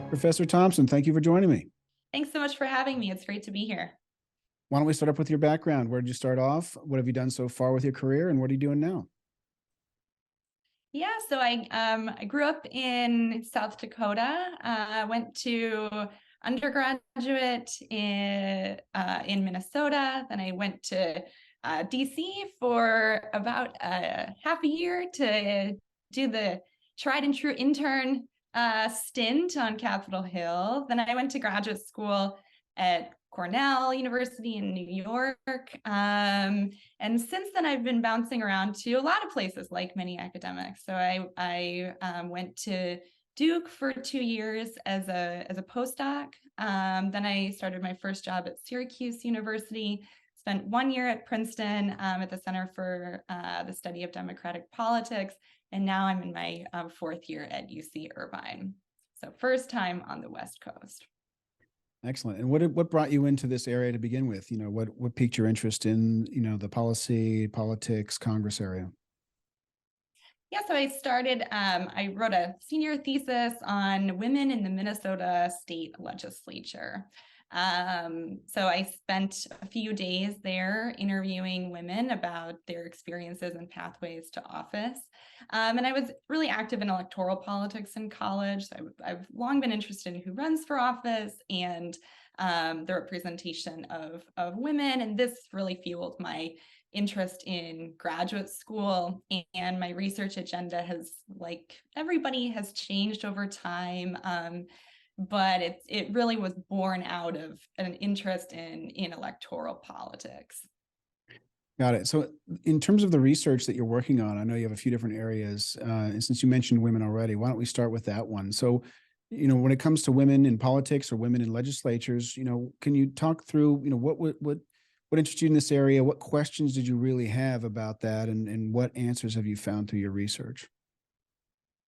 Professor Thompson, thank you for joining me. Thanks so much for having me. It's great to be here. Why don't we start up with your background? Where did you start off? What have you done so far with your career, and what are you doing now? Yeah, so I grew up in South Dakota. I went to undergraduate in Minnesota. Then I went to DC for about half a year to do the tried and true intern stint on Capitol Hill. Then I went to graduate school at Cornell University in New York. And since then, I've been bouncing around to a lot of places, like many academics. So I went to Duke for 2 years as a postdoc. Then I started my first job at Syracuse University. Spent 1 year at Princeton at the Center for the Study of Democratic Politics. And now I'm in my 4th year at UC Irvine. So first time on the West Coast. Excellent. And what brought you into this area to begin with? What piqued your interest in, the policy, politics, Congress area? Yeah, so I wrote a senior thesis on women in the Minnesota state legislature. So I spent a few days there interviewing women about their experiences and pathways to office. And I was really active in electoral politics in college. So I've long been interested in who runs for office and the representation of women. And this really fueled my interest in graduate school, and my research agenda has, like everybody, has changed over time. But it really was born out of an interest in electoral politics. Got it. So in terms of the research that you're working on, I know you have a few different areas. And since you mentioned women already, why don't we start with that one? So, when it comes to women in politics or women in legislatures, can you talk through, what interested you in this area? What questions did you really have about that? And what answers have you found through your research?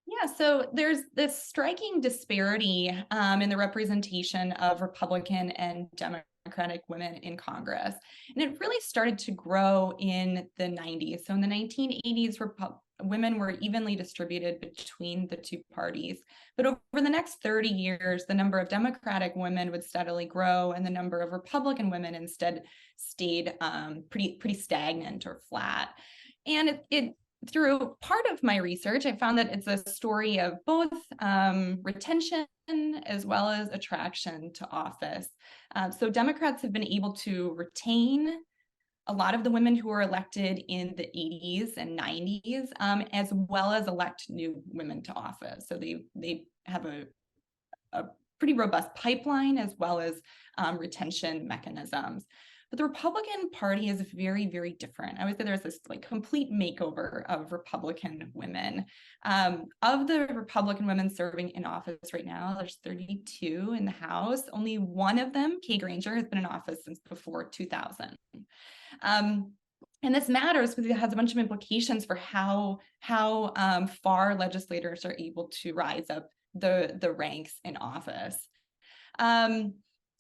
Yeah, so there's this striking disparity in the representation of Republican and Democratic women in Congress. And it really started to grow in the 90s. So in the 1980s, women were evenly distributed between the two parties. But over the next 30 years, the number of Democratic women would steadily grow, and the number of Republican women instead stayed pretty stagnant or flat. And it through part of my research, I found that it's a story of both retention as well as attraction to office. So Democrats have been able to retain a lot of the women who were elected in the 80s and 90s, as well as elect new women to office. So they have a pretty robust pipeline as well as retention mechanisms. But the Republican Party is very, very different. I would say there's this complete makeover of Republican women. Of the Republican women serving in office right now, there's 32 in the House. Only one of them, Kay Granger, has been in office since before 2000. And this matters because it has a bunch of implications for how far legislators are able to rise up the ranks in office.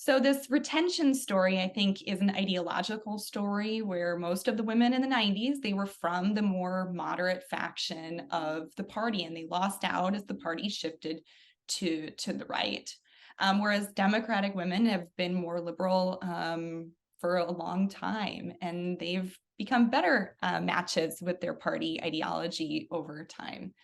So this retention story, I think, is an ideological story where most of the women in the 90s, they were from the more moderate faction of the party, and they lost out as the party shifted to the right. Whereas Democratic women have been more liberal for a long time, and they've become better matches with their party ideology over time.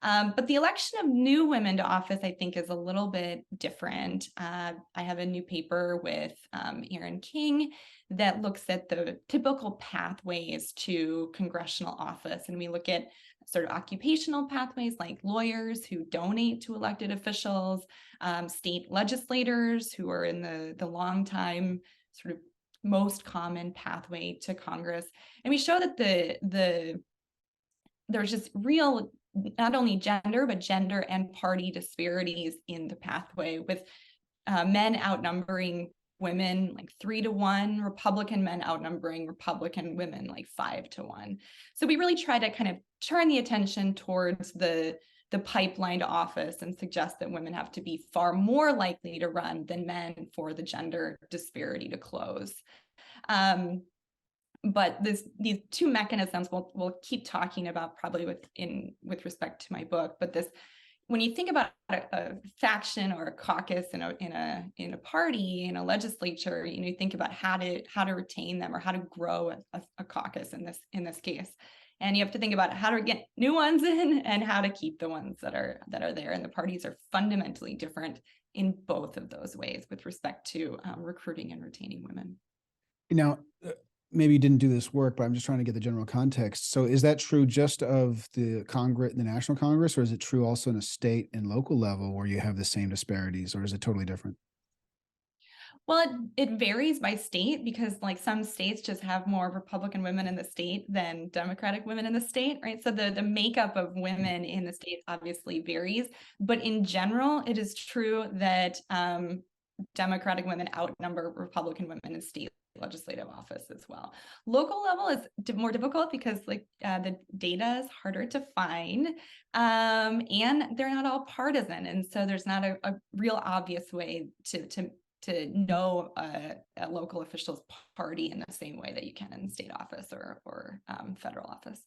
But the election of new women to office, I think, is a little bit different. I have a new paper with Erin King that looks at the typical pathways to congressional office. And we look at sort of occupational pathways like lawyers who donate to elected officials, state legislators who are in the long time sort of most common pathway to Congress. And we show that there's just real not only gender, but gender and party disparities in the pathway, with men outnumbering women like 3-to-1, Republican men outnumbering Republican women like 5-to-1. So we really try to kind of turn the attention towards the the pipeline to office and suggest that women have to be far more likely to run than men for the gender disparity to close. But these two mechanisms we'll keep talking about probably with respect to my book. But this, when you think about a faction or a caucus in a party, in a legislature, you think about how to retain them or how to grow a caucus in this case. And you have to think about how to get new ones in and how to keep the ones that are there. And the parties are fundamentally different in both of those ways with respect to recruiting and retaining women. Now, maybe you didn't do this work, but I'm just trying to get the general context. So is that true just of the Congress, the National Congress, or is it true also in a state and local level where you have the same disparities, or is it totally different? Well, it varies by state because like some states just have more Republican women in the state than Democratic women in the state, right? So the makeup of women in the state obviously varies, but in general, it is true that Democratic women outnumber Republican women in state legislative office as well. Local level is more difficult because the data is harder to find, and they're not all partisan, and so there's not a real obvious way to know a local official's party in the same way that you can in state office or federal office.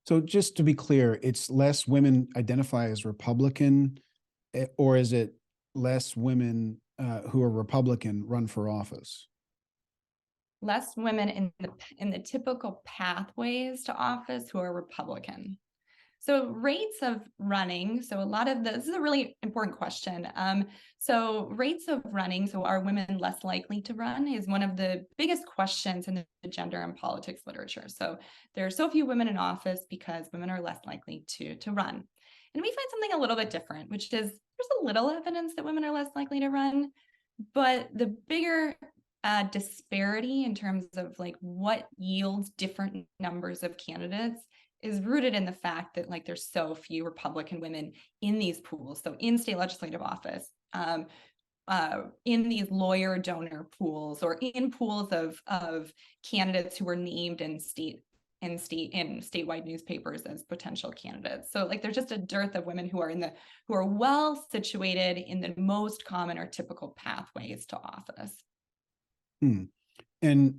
So just to be clear, it's less women identify as Republican, or is it less women who are Republican run for office? Less women in the typical pathways to office who are Republican. So rates of running, so a lot of this is a really important question. So rates of running, so are women less likely to run, is one of the biggest questions in the gender and politics literature. So there are so few women in office because women are less likely to run. And we find something a little bit different, which is there's a little evidence that women are less likely to run, but the bigger disparity in terms of like what yields different numbers of candidates is rooted in the fact that like there's so few Republican women in these pools. So in state legislative office, in these lawyer donor pools, or in pools of candidates who were named in statewide newspapers as potential candidates. So like there's just a dearth of women who are well situated in the most common or typical pathways to office. And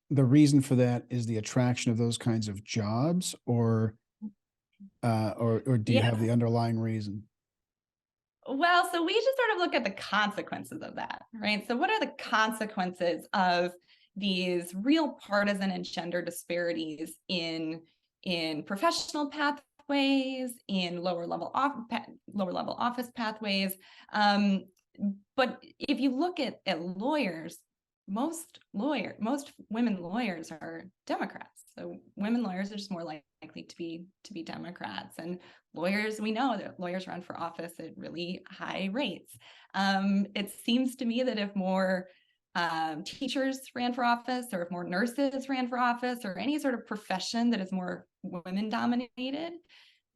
the reason for that is the attraction of those kinds of jobs, or do you have the underlying reason? Well, so we just sort of look at the consequences of that, right? So what are the consequences of these real partisan and gender disparities in professional pathways, in lower level office pathways? But if you look at lawyers, most women lawyers are Democrats. So women lawyers are just more likely to be Democrats. And lawyers, we know that lawyers run for office at really high rates. It seems to me that if more teachers ran for office, or if more nurses ran for office, or any sort of profession that is more women dominated,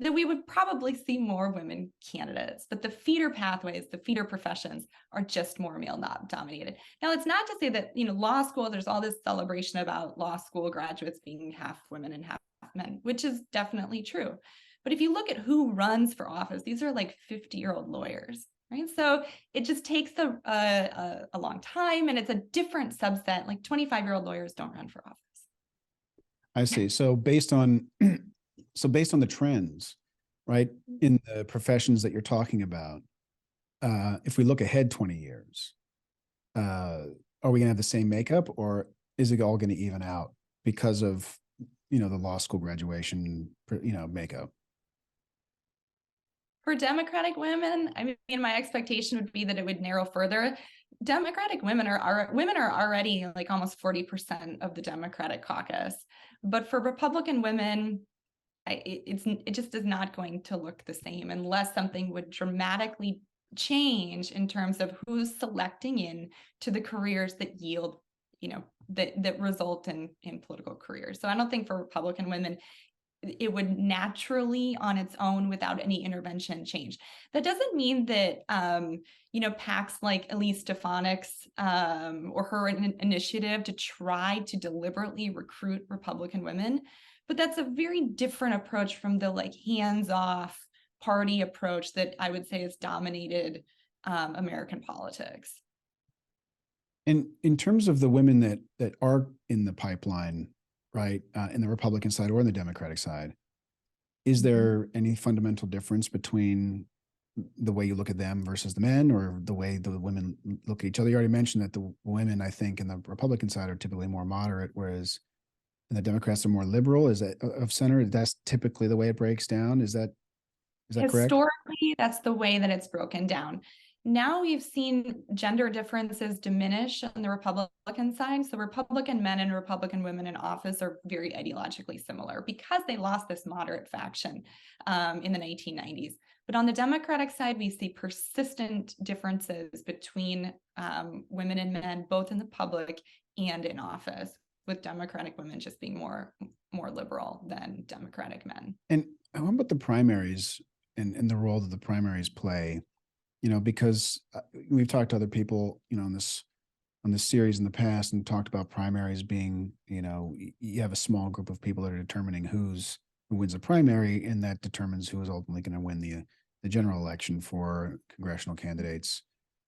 that we would probably see more women candidates. But the feeder pathways, the feeder professions are just more male dominated. Now, it's not to say that, law school, there's all this celebration about law school graduates being half women and half men, which is definitely true. But if you look at who runs for office, these are like 50-year-old lawyers, right? So it just takes a long time, and it's a different subset. Like 25-year-old lawyers don't run for office. I see. So based on the trends, right, in the professions that you're talking about, if we look ahead 20 years, are we going to have the same makeup, or is it all going to even out because of, the law school graduation, makeup? For Democratic women, I mean, my expectation would be that it would narrow further. Democratic women are already like almost 40% of the Democratic caucus, but for Republican women, it just is not going to look the same unless something would dramatically change in terms of who's selecting in to the careers that yield, that result in political careers. So I don't think for Republican women, it would naturally on its own without any intervention change. That doesn't mean that, PACs like Elise Stefanik's or her initiative to try to deliberately recruit Republican women, but that's a very different approach from the like hands-off party approach that I would say has dominated American politics. And in terms of the women that are in the pipeline, right, in the Republican side or in the Democratic side, is there any fundamental difference between the way you look at them versus the men, or the way the women look at each other? You already mentioned that the women, I think, in the Republican side are typically more moderate, whereas and the Democrats are more liberal. Is that of center? That's typically the way it breaks down. Is that correct? Historically, that's the way that it's broken down. Now we've seen gender differences diminish on the Republican side. So Republican men and Republican women in office are very ideologically similar because they lost this moderate faction in the 1990s. But on the Democratic side, we see persistent differences between women and men, both in the public and in office, with Democratic women just being more liberal than Democratic men. And how about the primaries and the role that the primaries play? You know, because we've talked to other people, you know, on this series in the past, and talked about primaries being, you know, you have a small group of people that are determining who wins a primary, and that determines who is ultimately going to win the general election for congressional candidates.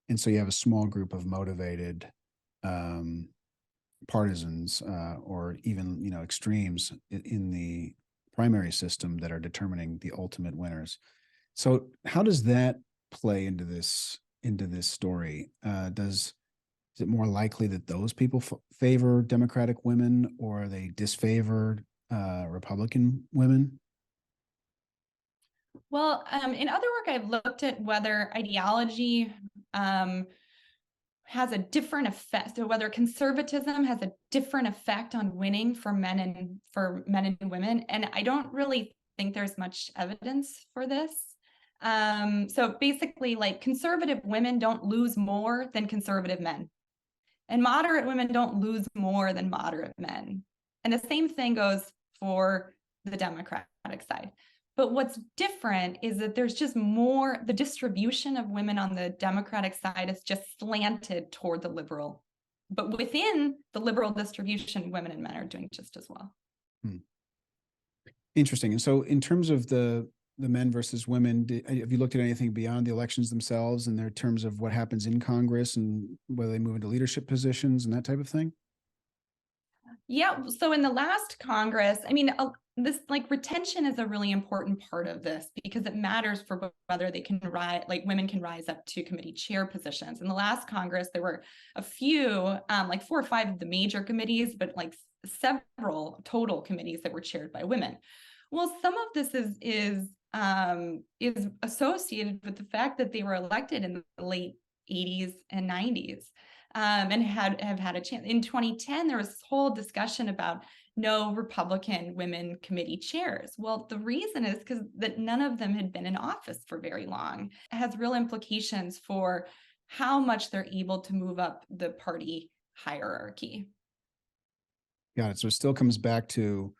And so you have a small group of motivated partisans or even, you know, extremes in the primary system that are determining the ultimate winners. So how does that play into this story? Is it more likely that those people favor Democratic women, or are they disfavor Republican women? Well, in other work, I've looked at whether ideology has a different effect. So whether conservatism has a different effect on winning for men and women. And I don't really think there's much evidence for this. So basically, like, conservative women don't lose more than conservative men, and moderate women don't lose more than moderate men. And the same thing goes for the Democratic side. But what's different is that there's just more, the distribution of women on the Democratic side is just slanted toward the liberal. But within the liberal distribution, women and men are doing just as well. Interesting. And so in terms of the men versus women, have you looked at anything beyond the elections themselves, in their terms of what happens in Congress and whether they move into leadership positions and that type of thing? Yeah. So in the last Congress, I mean, this, like, retention is a really important part of this because it matters for whether they can rise, like, women can rise up to committee chair positions. In the last Congress, there were a few, like 4 or 5 of the major committees, but like several total committees that were chaired by women. Well, some of this is associated with the fact that they were elected in the late 80s and 90s. And have had a chance. In 2010, there was this whole discussion about no Republican women committee chairs. Well, the reason is because that none of them had been in office for very long. It has real implications for how much they're able to move up the party hierarchy. Got it. So it still comes back to,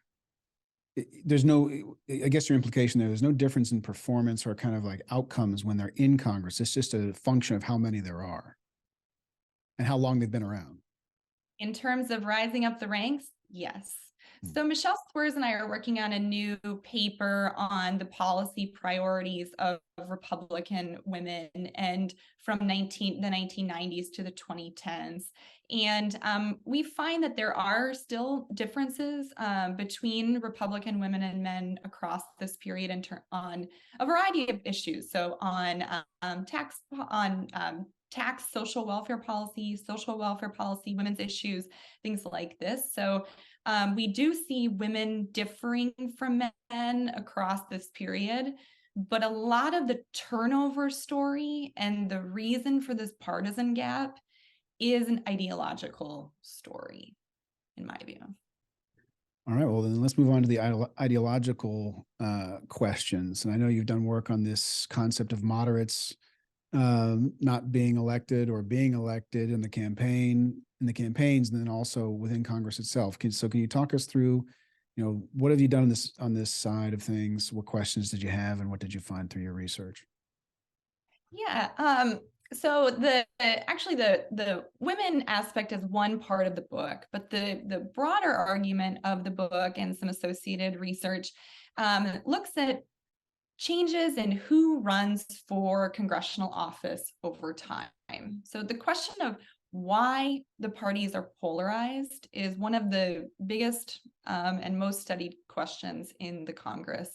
there's no, I guess your implication there's no difference in performance or kind of like outcomes when they're in Congress. It's just a function of how many there are and how long they've been around. In terms of rising up the ranks, yes. So Michelle Squires and I are working on a new paper on the policy priorities of Republican women, and from the 1990s to the 2010s. And we find that there are still differences between Republican women and men across this period on a variety of issues. So on tax, social welfare policy, women's issues, things like this. So we do see women differing from men across this period, but a lot of the turnover story and the reason for this partisan gap is an ideological story, in my view. All right, well, then let's move on to the ideological questions. And I know you've done work on this concept of moderates not being elected or being elected in the campaigns, and then also within Congress itself. Can you talk us through, you know, what have you done on this side of things? What questions did you have, and what did you find through your research? Yeah. So the women aspect is one part of the book, but the broader argument of the book and some associated research looks at changes in who runs for congressional office over time. So the question of why the parties are polarized is one of the biggest and most studied questions in the Congress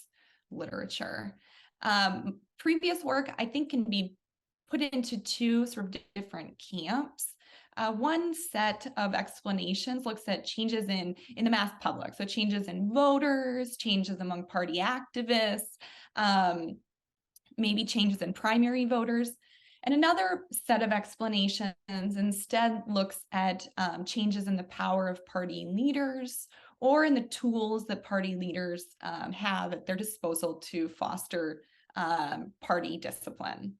literature. Previous work, I think, can be put into two sort of different camps. One set of explanations looks at changes in the mass public, so changes in voters, changes among party activists, maybe changes in primary voters. And another set of explanations instead looks at changes in the power of party leaders or in the tools that party leaders have at their disposal to foster party discipline.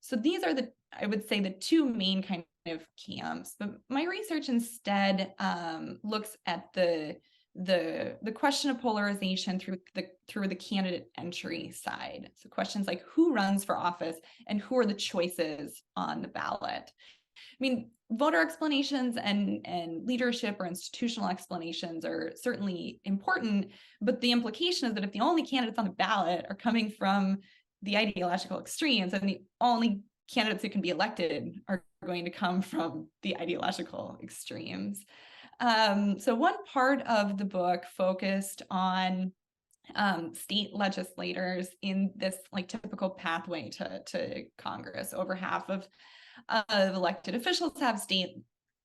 So these are I would say, the two main kind of camps. But my research instead looks at the question of polarization through the candidate entry side. So questions like who runs for office and who are the choices on the ballot. I mean, voter explanations and leadership or institutional explanations are certainly important, but the implication is that if the only candidates on the ballot are coming from the ideological extremes, and the only candidates who can be elected are going to come from the ideological extremes. So one part of the book focused on state legislators in this like typical pathway to Congress. Over half of elected officials have state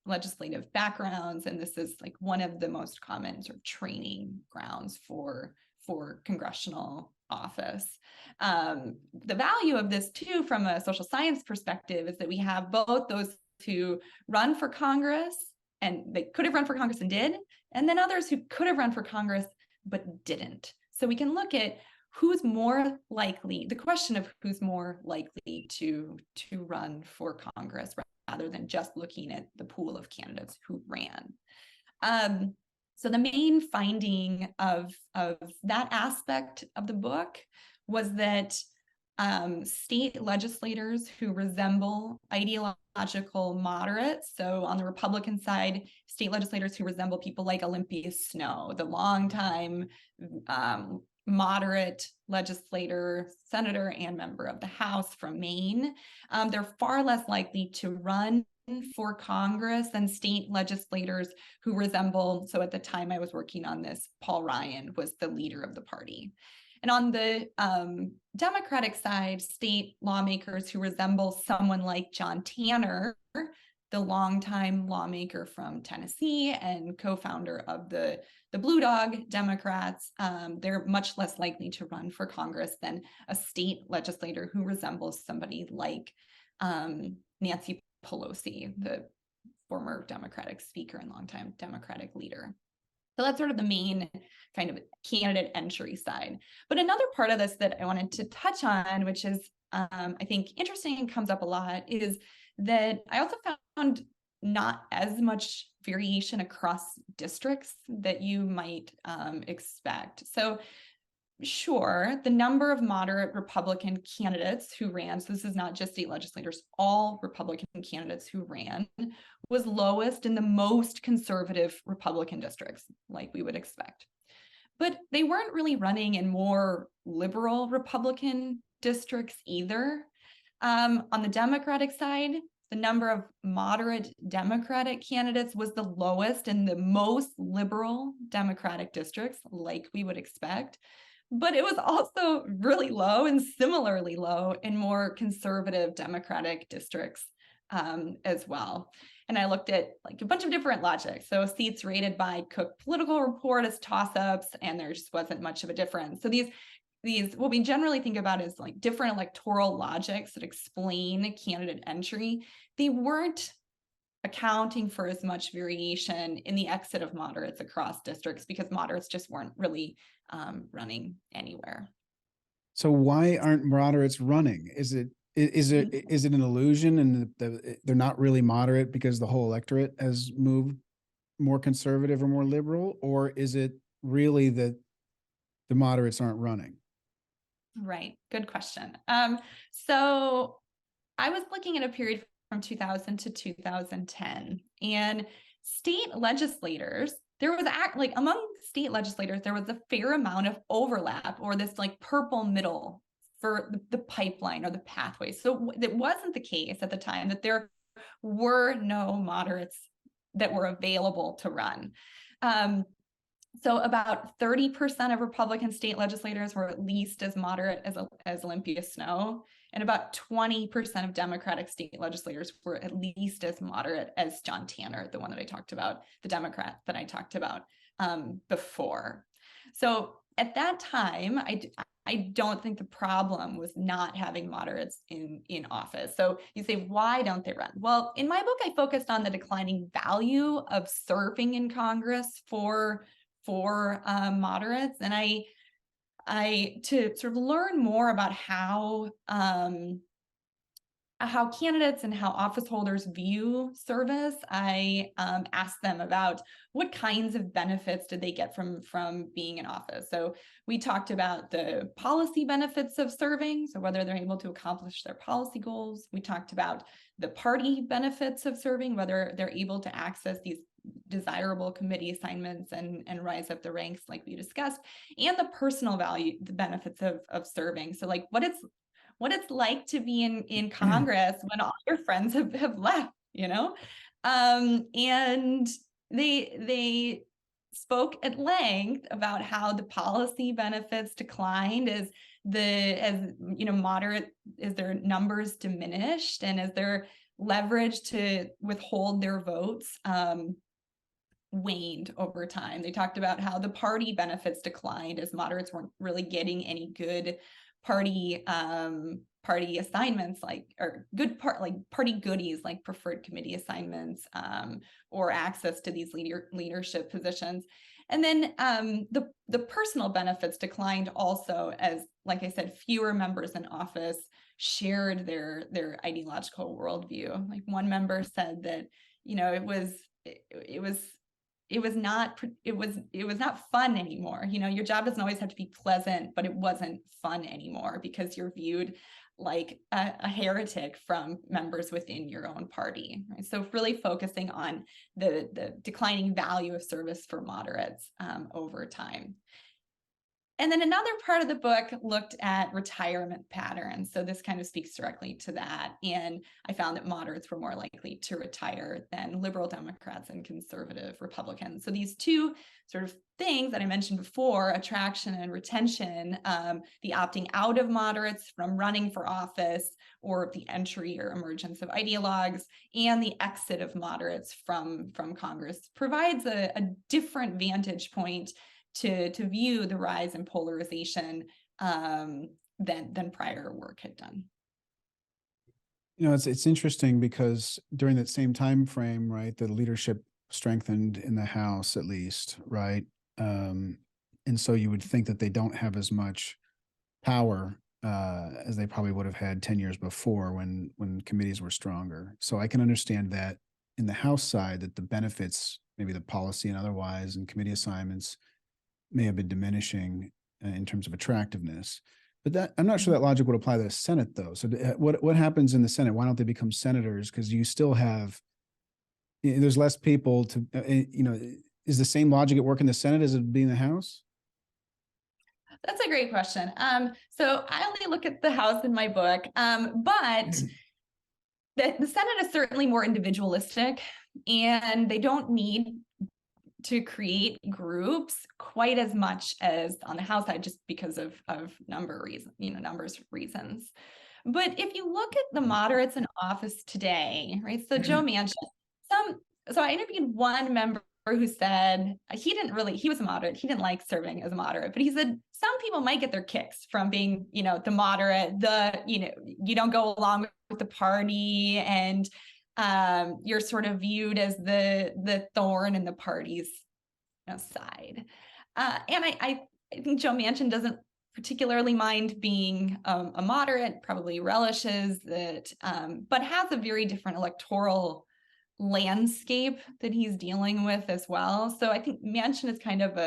legislative backgrounds, and this is like one of the most common sort of training grounds for congressional office. The value of this too, from a social science perspective, is that we have both those who run for Congress and they could have run for Congress and did, and then others who could have run for Congress but didn't. So we can look at who's more likely, the question of who's more likely to run for Congress, rather than just looking at the pool of candidates who ran. So the main finding of that aspect of the book was that state legislators who resemble ideological moderates, so on the Republican side, state legislators who resemble people like Olympia Snowe, the longtime moderate legislator, senator, and member of the House from Maine, they're far less likely to run for Congress than state legislators who resemble, so at the time I was working on this, Paul Ryan was the leader of the party. And on the Democratic side, state lawmakers who resemble someone like John Tanner, the longtime lawmaker from Tennessee and co-founder of the Blue Dog Democrats, they're much less likely to run for Congress than a state legislator who resembles somebody like Nancy Pelosi, the former Democratic speaker and longtime Democratic leader. So that's sort of the main kind of candidate entry side. But another part of this that I wanted to touch on, which is I think interesting and comes up a lot, is that I also found not as much variation across districts that you might expect. So sure, the number of moderate Republican candidates who ran, so this is not just state legislators, all Republican candidates who ran, was lowest in the most conservative Republican districts, like we would expect. But they weren't really running in more liberal Republican districts either. On the Democratic side, the number of moderate Democratic candidates was the lowest in the most liberal Democratic districts, like we would expect. But it was also really low and similarly low in more conservative Democratic districts as well. And I looked at like a bunch of different logics. So seats rated by Cook Political Report as toss-ups, and there just wasn't much of a difference. So these what we generally think about is like different electoral logics that explain candidate entry. They weren't accounting for as much variation in the exit of moderates across districts because moderates just weren't really running anywhere. So why aren't moderates running? Is it an illusion and they're not really moderate because the whole electorate has moved more conservative or more liberal, or is it really that the moderates aren't running? Right. Good question. So I was looking at a period from 2000 to 2010, and state legislators, there was like among state legislators, there was a fair amount of overlap, or this like purple middle for the pipeline or the pathway. So it wasn't the case at the time that there were no moderates that were available to run. So about 30% of Republican state legislators were at least as moderate as Olympia Snowe, and about 20% of Democratic state legislators were at least as moderate as John Tanner, the one that I talked about, the Democrat that I talked about before. So at that time, I don't think the problem was not having moderates in office. So you say, why don't they run? Well, in my book, I focused on the declining value of serving in Congress for moderates, and I to sort of learn more about how candidates and how office holders view service, I asked them about what kinds of benefits did they get from being in office. So we talked about the policy benefits of serving, so whether they're able to accomplish their policy goals. We talked about the party benefits of serving, whether they're able to access these desirable committee assignments and rise up the ranks like we discussed, and the personal value, the benefits of serving. So like what it's like to be in Congress when all your friends have left, you know? And they spoke at length about how the policy benefits declined as moderate, as their numbers diminished and as their leverage to withhold their votes waned over time. They talked about how the party benefits declined as moderates weren't really getting any good party assignments, like party goodies like preferred committee assignments or access to these leadership positions. And then the personal benefits declined also as, like I said, fewer members in office shared their ideological worldview. Like one member said that, it was not fun anymore. Your job doesn't always have to be pleasant, but it wasn't fun anymore because you're viewed like a heretic from members within your own party. Right? So really focusing on the declining value of service for moderates over time. And then another part of the book looked at retirement patterns. So this kind of speaks directly to that. And I found that moderates were more likely to retire than liberal Democrats and conservative Republicans. So these two sort of things that I mentioned before, attraction and retention, the opting out of moderates from running for office or the entry or emergence of ideologues, and the exit of moderates from Congress provides a different vantage point to view the rise in polarization than prior work had done. It's interesting because during that same time frame, right, the leadership strengthened in the House at least, right? And so you would think that they don't have as much power as they probably would have had 10 years before when committees were stronger. So I can understand that in the House side, that the benefits, maybe the policy and otherwise, and committee assignments may have been diminishing in terms of attractiveness. But that I'm not sure that logic would apply to the Senate, though. So what happens in the Senate? Why don't they become senators? Because you still have, there's less people to, is the same logic at work in the Senate as it would be in the House? That's a great question. So I only look at the House in my book, but the Senate is certainly more individualistic, and they don't need to create groups quite as much as on the House side, just because of numbers reasons. But if you look at the moderates in office today, right? So Joe Manchin, so I interviewed one member who said he was a moderate. He didn't like serving as a moderate, but he said some people might get their kicks from being, the moderate, you don't go along with the party, and you're sort of viewed as the thorn in the party's side. And I think Joe Manchin doesn't particularly mind being a moderate, probably relishes it, but has a very different electoral landscape that he's dealing with as well. So I think Manchin is kind of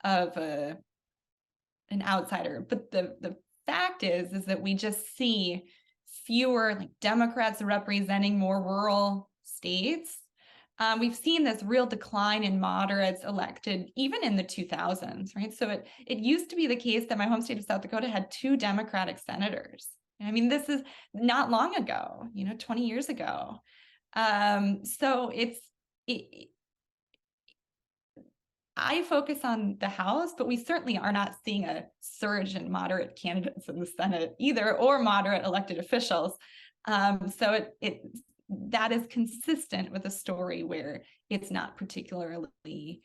an outsider. But the fact is that we just see fewer Democrats representing more rural states, we've seen this real decline in moderates elected even in the 2000s, right? So it used to be the case that my home state of South Dakota had 2 Democratic senators. I mean, this is not long ago, 20 years ago. So it, I focus on the House, but we certainly are not seeing a surge in moderate candidates in the Senate either, or moderate elected officials. So that is consistent with a story where it's not particularly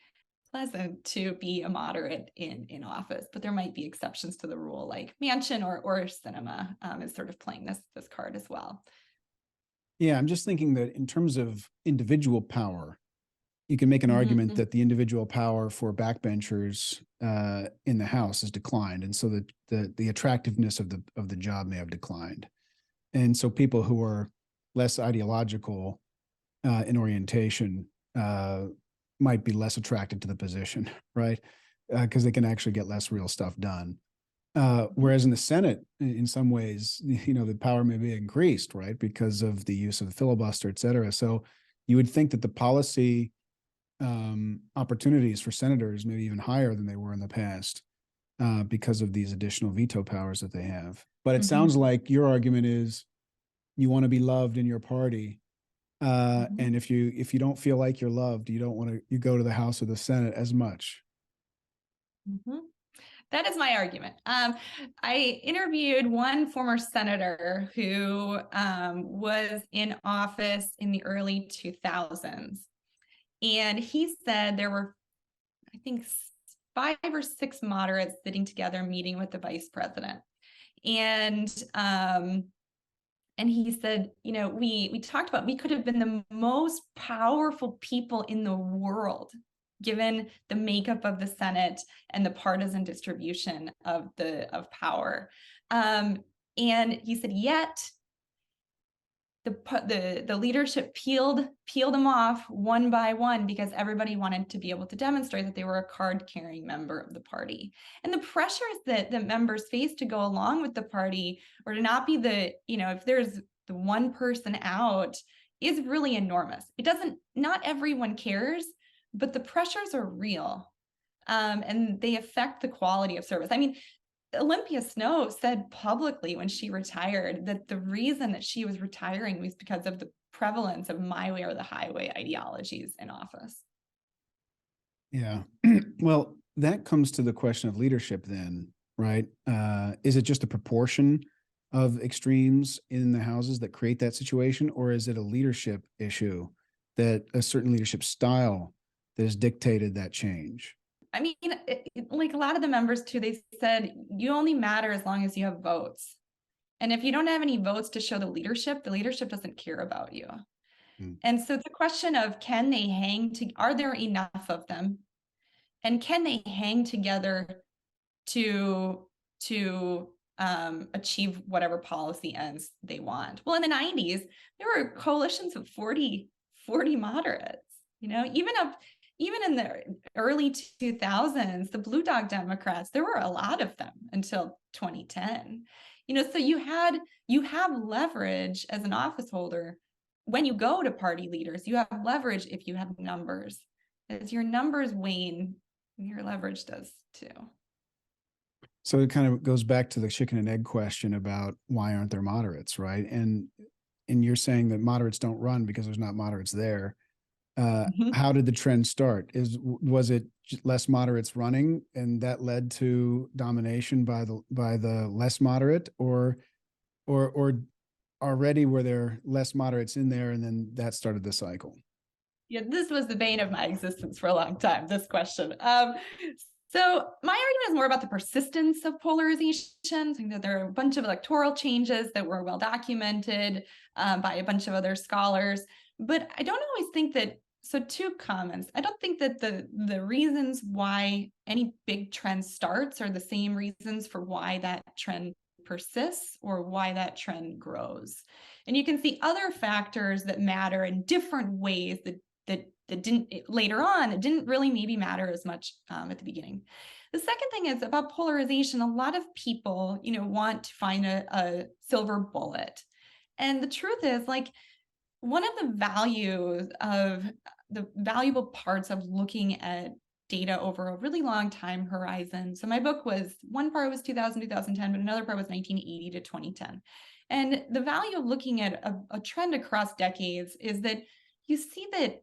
pleasant to be a moderate in office, but there might be exceptions to the rule, like Manchin or Sinema is sort of playing this card as well. Yeah, I'm just thinking that in terms of individual power, you can make an argument that the individual power for backbenchers in the House has declined, and so the attractiveness of the job may have declined, and so people who are less ideological in orientation might be less attracted to the position, right? Because they can actually get less real stuff done. Whereas in the Senate, in some ways, the power may be increased, right, because of the use of the filibuster, et cetera. So you would think that the policy opportunities for senators maybe even higher than they were in the past because of these additional veto powers that they have. But it sounds like your argument is you want to be loved in your party. And if you don't feel like you're loved, you go to the House or the Senate as much. That is my argument. I interviewed one former senator who was in office in the early 2000s. And he said there were, I think, 5 or 6 moderates sitting together meeting with the vice president. And he said, we talked about, we could have been the most powerful people in the world, given the makeup of the Senate and the partisan distribution of power. And he said, yet the leadership peeled them off one by one because everybody wanted to be able to demonstrate that they were a card-carrying member of the party. And the pressures that the members face to go along with the party, or to not be if there's the one person out, is really enormous. Not everyone cares, but the pressures are real. And they affect the quality of service. I mean, Olympia Snowe said publicly when she retired that the reason that she was retiring was because of the prevalence of my way or the highway ideologies in office. Yeah. Well, that comes to the question of leadership then, right? Is it just a proportion of extremes in the houses that create that situation, or is it a leadership issue, that a certain leadership style that has dictated that change? I mean, like a lot of the members too, they said you only matter as long as you have votes. And if you don't have any votes to show the leadership doesn't care about you. And so the question of, are there enough of them? And can they hang together to achieve whatever policy ends they want? Well, in the 90s, there were coalitions of 40 moderates, even in the early 2000s, the Blue Dog Democrats, there were a lot of them until 2010. So you have leverage as an office holder. When you go to party leaders, you have leverage if you have numbers. As your numbers wane, your leverage does too. So it kind of goes back to the chicken and egg question about why aren't there moderates, right? And you're saying that moderates don't run because there's not moderates there. How did the trend start? Was it less moderates running, and that led to domination by the less moderate, or already were there less moderates in there, and then that started the cycle? Yeah, this was the bane of my existence for a long time, this question. So my argument is more about the persistence of polarization. I think that there are a bunch of electoral changes that were well documented by a bunch of other scholars, but I don't always think that. So 2 comments. I don't think that the reasons why any big trend starts are the same reasons for why that trend persists or why that trend grows. And you can see other factors that matter in different ways that didn't later on, it didn't really maybe matter as much at the beginning. The second thing is about polarization. A lot of people, want to find a silver bullet. And the truth is, like, one of the values of the valuable parts of looking at data over a really long time horizon. So my book was, one part was 2000, 2010, but another part was 1980 to 2010. And the value of looking at a trend across decades is that you see that,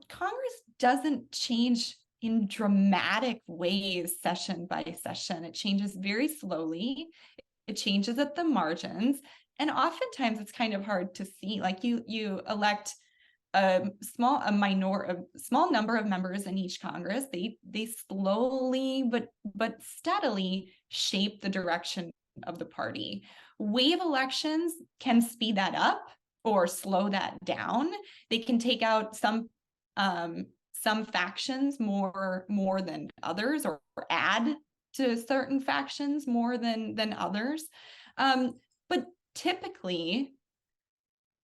Congress doesn't change in dramatic ways session by session. It changes very slowly. It changes at the margins. And oftentimes it's kind of hard to see. Like you elect a small number of members in each Congress. They slowly but steadily shape the direction of the party. Wave elections can speed that up or slow that down. They can take out some factions more than others, or add to certain factions more than others. But typically,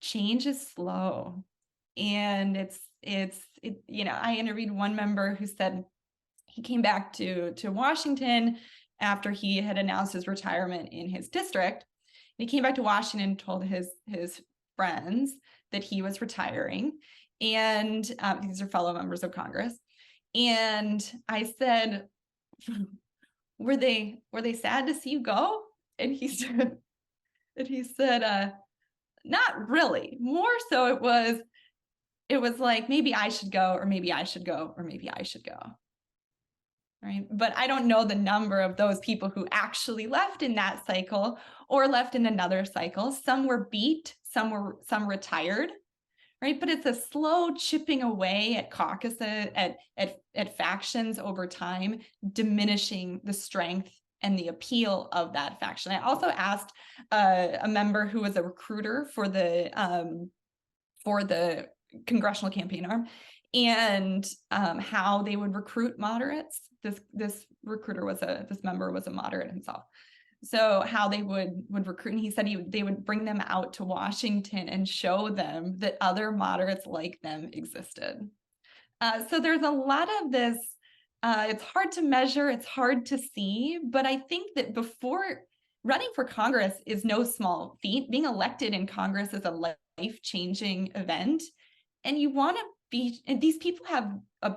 change is slow. And I interviewed one member who said he came back to Washington after he had announced his retirement in his district. And he came back to Washington and told his friends that he was retiring. And these are fellow members of Congress. And I said, were they sad to see you go? And he said, not really. More so it was like, maybe I should go, or maybe I should go, or maybe I should go. Right. But I don't know the number of those people who actually left in that cycle or left in another cycle. Some were beat, some retired. Right. But it's a slow chipping away at caucuses, at factions over time, diminishing the strength and the appeal of that faction. I also asked a member who was a recruiter for the congressional campaign arm, and how they would recruit moderates. This member was a moderate himself. So how they would recruit, and he said they would bring them out to Washington and show them that other moderates like them existed. So there's a lot of this. It's hard to measure, it's hard to see, but I think that before running for Congress is no small feat. Being elected in Congress is a life-changing event, and you want to be. And these people have a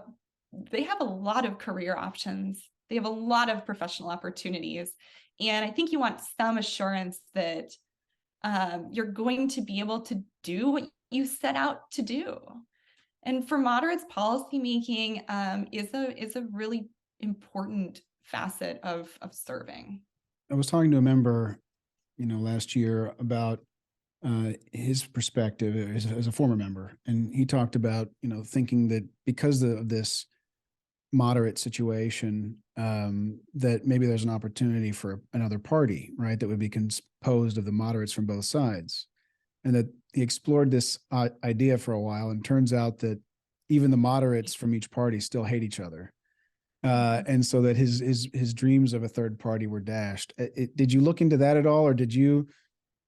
lot of career options. They have a lot of professional opportunities. And I think you want some assurance that you're going to be able to do what you set out to do. And for moderates, policymaking is a really important facet of serving. I was talking to a member, last year about his perspective as a former member, and he talked about, thinking that because of this moderate situation, that maybe there's an opportunity for another party, right, that would be composed of the moderates from both sides, and that he explored this idea for a while, and turns out that even the moderates from each party still hate each other, and so that his dreams of a third party were dashed. Did you look into that at all, or did you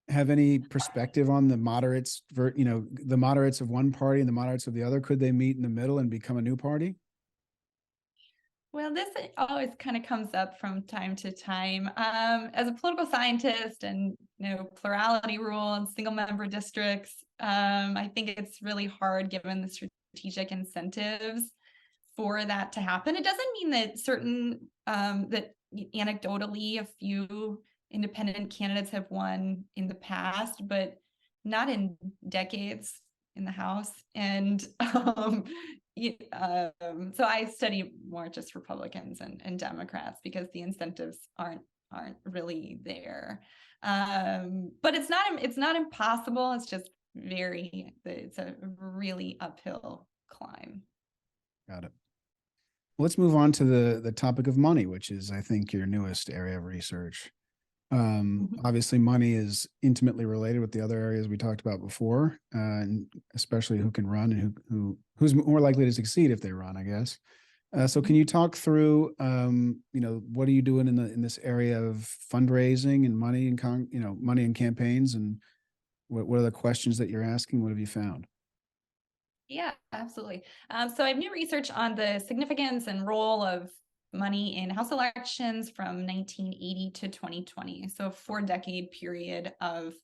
have any perspective on the moderates, the moderates of one party and the moderates of the other? Could they meet in the middle and become a new party? Well, this always kind of comes up from time to time. As a political scientist, and plurality rule and single member districts, I think it's really hard given the strategic incentives for that to happen. It doesn't mean that that anecdotally a few independent candidates have won in the past, but not in decades in the House. And so I study more just Republicans and Democrats because the incentives aren't really there. But it's not impossible. It's just it's a really uphill climb. Got it. Let's move on to the topic of money, which is, I think, your newest area of research. Obviously, money is intimately related with the other areas we talked about before, and especially who can run and who's more likely to succeed if they run, I guess. So can you talk through, what are you doing in this area of fundraising and money and money and campaigns, and what are the questions that you're asking? What have you found? Yeah, absolutely. So I have new research on the significance and role of money in House elections from 1980 to 2020. So a 4-decade period of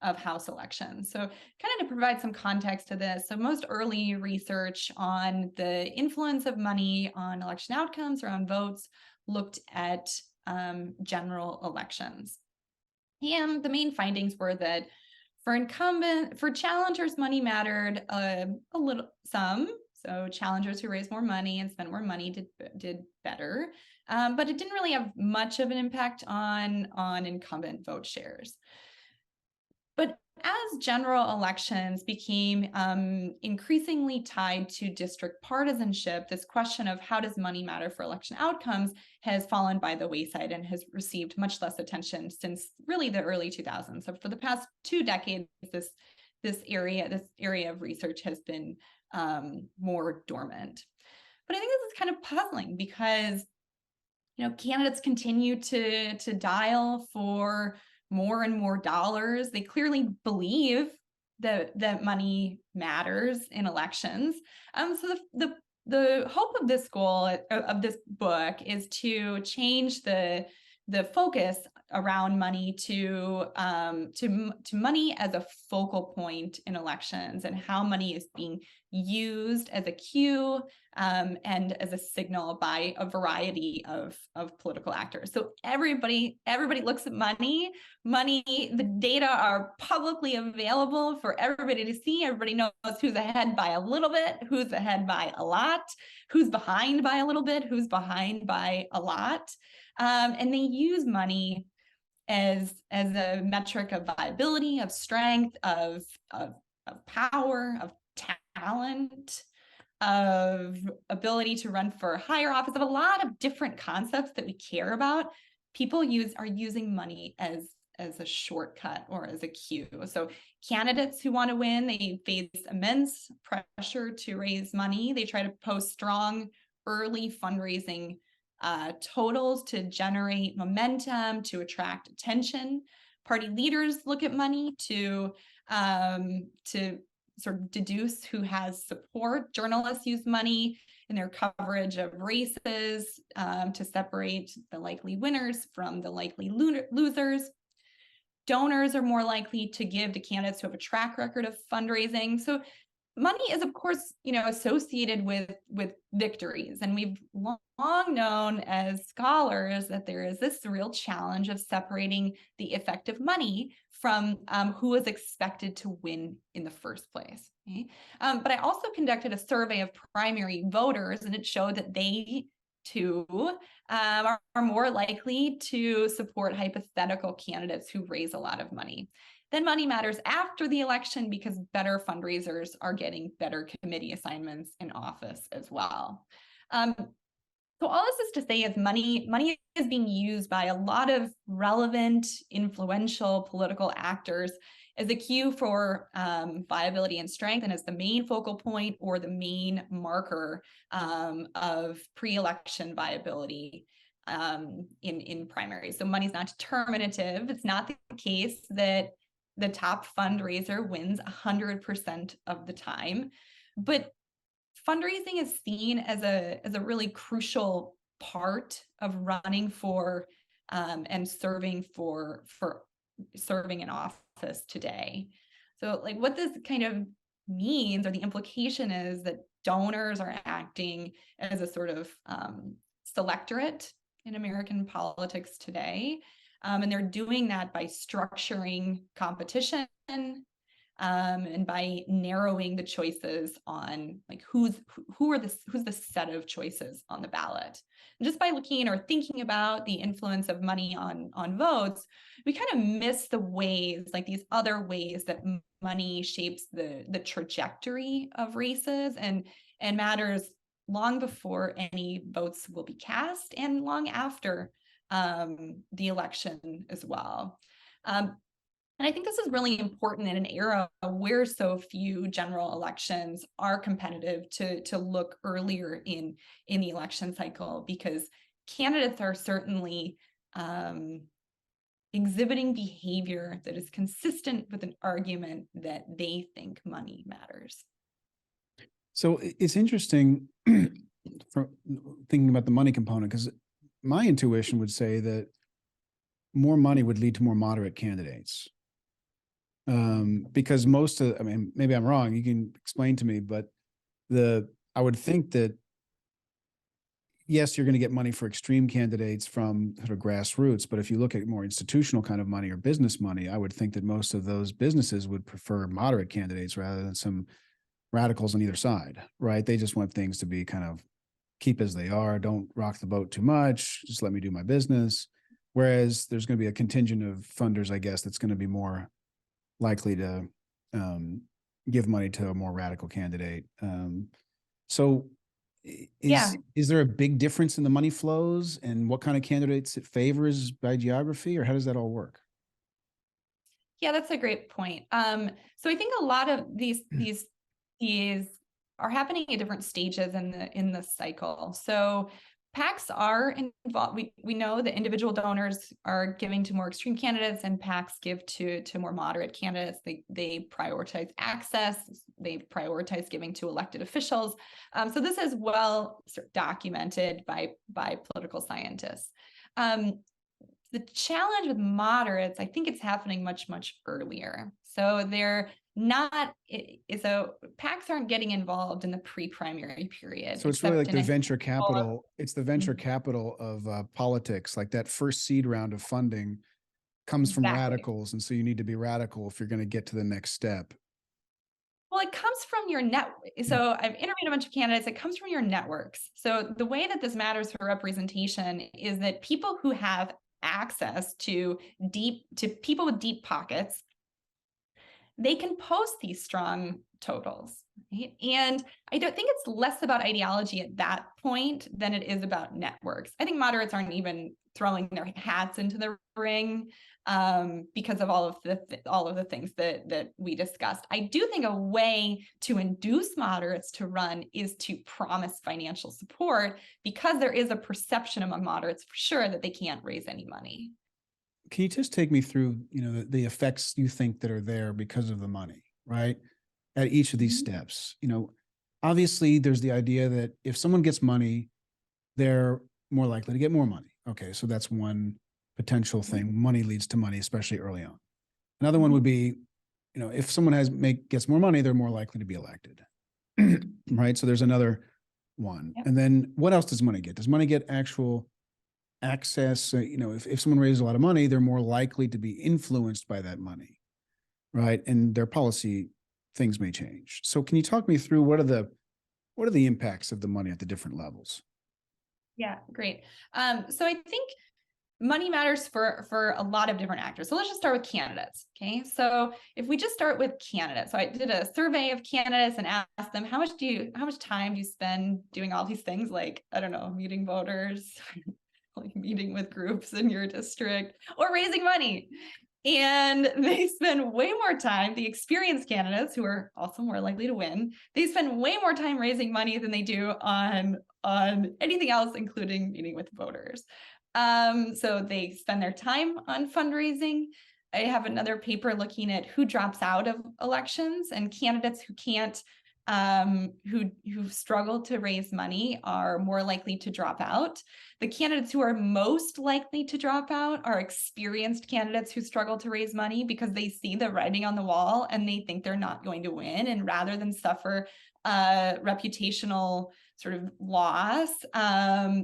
of House elections. So kind of to provide some context to this, so most early research on the influence of money on election outcomes or on votes looked at general elections. And the main findings were that for challengers, money mattered a little, some. So challengers who raised more money and spent more money did better, but it didn't really have much of an impact on incumbent vote shares. But as general elections became increasingly tied to district partisanship, this question of how does money matter for election outcomes has fallen by the wayside and has received much less attention since really the early 2000s. So for the past 2 decades, this area of research has been more dormant. But I think this is kind of puzzling because candidates continue to dial for more and more dollars. They clearly believe that money matters in elections. So the hope of this this book is to change the focus around money to money as a focal point in elections and how money is being used as a cue and as a signal by a variety of political actors. So everybody looks at money. The data are publicly available for everybody to see. Everybody knows who's ahead by a little bit, who's ahead by a lot, who's behind by a little bit, who's behind by a lot. And they use money as a metric of viability, of strength, of power, of talent, of ability to run for higher office, of a lot of different concepts that we care about. People are using money as a shortcut or as a cue. So candidates who want to win, they face immense pressure to raise money. They try to post strong early fundraising totals to generate momentum, to attract attention. Party leaders look at money to sort of deduce who has support. Journalists use money in their coverage of races to separate the likely winners from the likely losers. Donors are more likely to give to candidates who have a track record of fundraising. So money is, of course, associated with victories, and we've long known as scholars that there is this real challenge of separating the effect of money from who is expected to win in the first place. Okay? But I also conducted a survey of primary voters, and it showed that they too are more likely to support hypothetical candidates who raise a lot of money. Then money matters after the election because better fundraisers are getting better committee assignments in office as well. So all this is to say is money is being used by a lot of relevant, influential political actors as a cue for viability and strength, and as the main focal point or the main marker of pre-election viability in primaries. So money's not determinative. It's not the case that the top fundraiser wins 100% of the time, but fundraising is seen as a really crucial part of running for and serving in office today. So like what this kind of means, or the implication is, that donors are acting as a sort of selectorate in American politics today. And they're doing that by structuring competition and by narrowing the choices on like who's the set of choices on the ballot. And just by looking or thinking about the influence of money on votes, we kind of miss the ways, like these other ways that money shapes the trajectory of races and matters long before any votes will be cast and long after the election as well. And I think this is really important in an era where so few general elections are competitive to look earlier in the election cycle, because candidates are certainly exhibiting behavior that is consistent with an argument that they think money matters. So it's interesting for thinking about the money component, because my intuition would say that more money would lead to more moderate candidates. Because most of, I mean, maybe I'm wrong, you can explain to me, but I would think that, yes, you're going to get money for extreme candidates from sort of grassroots, but if you look at more institutional kind of money or business money, I would think that most of those businesses would prefer moderate candidates rather than some radicals on either side, right? They just want things to be kind of keep as they are, don't rock the boat too much, just let me do my business. Whereas there's going to be a contingent of funders, I guess, that's going to be more likely to give money to a more radical candidate. So Yeah. is there a big difference in the money flows and what kind of candidates it favors by geography, or how does that all work? Yeah, that's a great point. So I think a lot of these are happening at different stages in the cycle. So PACs are involved. We know that individual donors are giving to more extreme candidates, and PACs give to more moderate candidates. They prioritize access. They prioritize giving to elected officials. So this is well documented by political scientists. The challenge with moderates, I think it's happening much, much earlier. So they're not, so PACs aren't getting involved in the pre-primary period. So it's really like in the venture capital. It's the venture Mhm. capital of politics. Like that first seed round of funding comes from Exactly. radicals, and so you need to be radical if you're going to get to the next step. Well, it comes from your net. So I've interviewed a bunch of candidates. It comes from your networks. So the way that this matters for representation is that people who have access to people with deep pockets, they can post these strong totals. Right? And I don't think it's less about ideology at that point than it is about networks. I think moderates aren't even throwing their hats into the ring because of all of the things that we discussed. I do think a way to induce moderates to run is to promise financial support, because there is a perception among moderates for sure that they can't raise any money. Can you just take me through, the effects you think that are there because of the money, right? At each of these steps, obviously there's the idea that if someone gets money, they're more likely to get more money. Okay, so that's one potential thing. Money leads to money, especially early on. Another one would be, if someone gets more money, they're more likely to be elected, right? So there's another one. Yep. And then what else does money get? Does money get actual access? If someone raises a lot of money, they're more likely to be influenced by that money, right? And their policy things may change. So can you talk me through what are the impacts of the money at the different levels? Yeah, great. So I think money matters for a lot of different actors. So let's just start with candidates. Okay. So if we just start with candidates, so I did a survey of candidates and asked them, how much time do you spend doing all these things? Like, I don't know, meeting voters, like meeting with groups in your district, or raising money. And they spend way more time, the experienced candidates who are also more likely to win, they spend way more time raising money than they do on anything else, including meeting with voters. So they spend their time on fundraising. I have another paper looking at who drops out of elections, and candidates who can't, who struggle to raise money are more likely to drop out. The candidates who are most likely to drop out are experienced candidates who struggle to raise money because they see the writing on the wall and they think they're not going to win. And rather than suffer reputational sort of loss,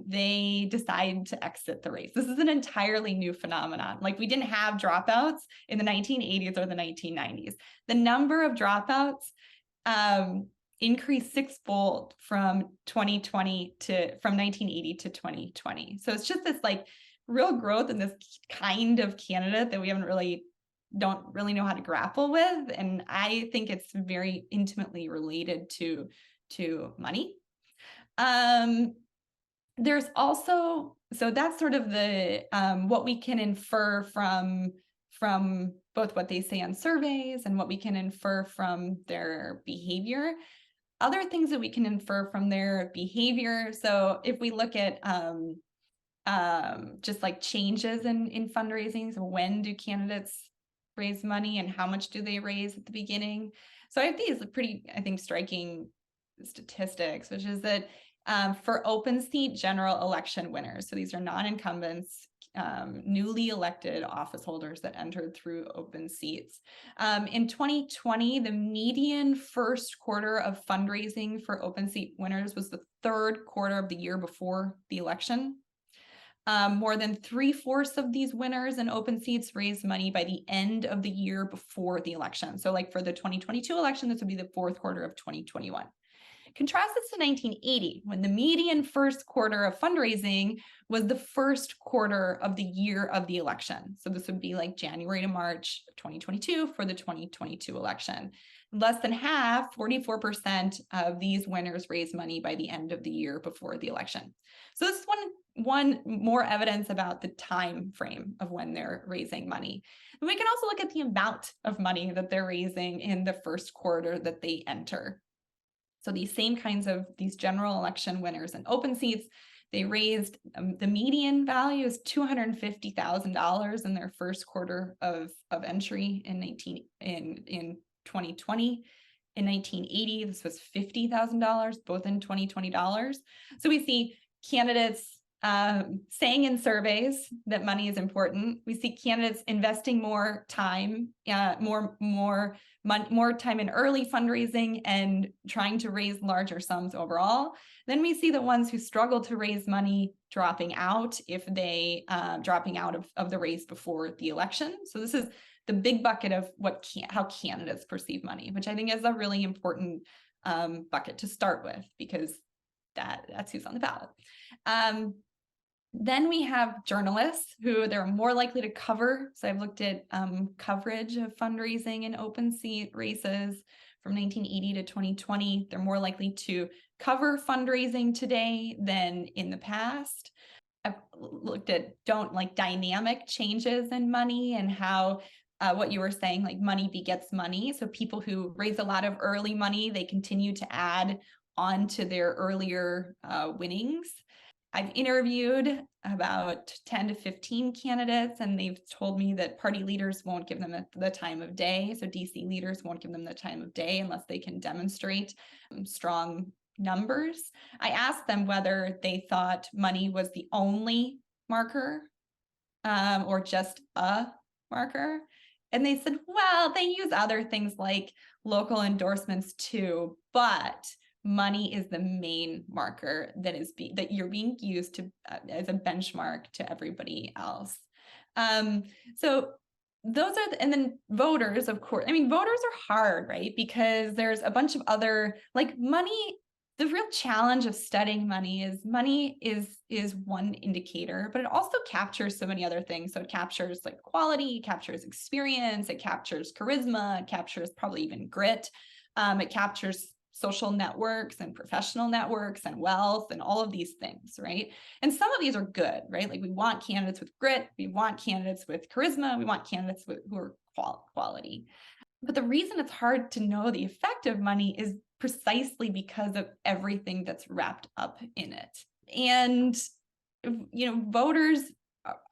they decide to exit the race. This is an entirely new phenomenon. Like, we didn't have dropouts in the 1980s or the 1990s. The number of dropouts increased sixfold from 1980 to 2020. So it's just this like real growth in this kind of candidate that we don't really know how to grapple with. And I think it's very intimately related to money. There's also, so that's sort of the what we can infer from both what they say on surveys and what we can infer from their behavior. Other things that we can infer from their behavior. So if we look at just like changes in fundraising, so when do candidates raise money and how much do they raise at the beginning? So I have these pretty, I think, striking statistics, which is that for open seat general election winners. So these are non-incumbents, newly elected office holders that entered through open seats. In 2020, the median first quarter of fundraising for open seat winners was the third quarter of the year before the election. More than 3/4 of these winners in open seats raised money by the end of the year before the election. So like for the 2022 election, this would be the fourth quarter of 2021. Contrast this to 1980, when the median first quarter of fundraising was the first quarter of the year of the election. So this would be like January to March of 2022 for the 2022 election. Less than half, 44% of these winners raised money by the end of the year before the election. So this is one more evidence about the time frame of when they're raising money. And we can also look at the amount of money that they're raising in the first quarter that they enter. So these same kinds of these general election winners and open seats, they raised the median value is $250,000 in their first quarter of entry in 2020. In 1980, this was $50,000, both in 2020 dollars. So we see candidates saying in surveys that money is important. We see candidates investing more time, more time in early fundraising and trying to raise larger sums overall. Then we see the ones who struggle to raise money dropping out if they dropping out of the race before the election. So this is the big bucket of how candidates perceive money, which I think is a really important bucket to start with, because that's who's on the ballot. Then we have journalists who they're more likely to cover. So I've looked at coverage of fundraising in open seat races from 1980 to 2020. They're more likely to cover fundraising today than in the past. I've looked at dynamic changes in money and how what you were saying, like money begets money. So people who raise a lot of early money, they continue to add on to their earlier winnings. I've interviewed about 10 to 15 candidates, and they've told me that party leaders won't give them the time of day. So DC leaders won't give them the time of day unless they can demonstrate strong numbers. I asked them whether they thought money was the only marker or just a marker. And they said, well, they use other things like local endorsements too, but money is the main marker that you're being used to as a benchmark to everybody else. So those are, and then voters, of course. I mean, voters are hard, right? Because there's a bunch of other, like money. The real challenge of studying money is one indicator, but it also captures so many other things. So it captures like quality, it captures experience, it captures charisma, it captures probably even grit. It captures social networks and professional networks and wealth and all of these things, right? And some of these are good, right? Like we want candidates with grit, we want candidates with charisma, we want candidates who are quality. But the reason it's hard to know the effect of money is precisely because of everything that's wrapped up in it. And, voters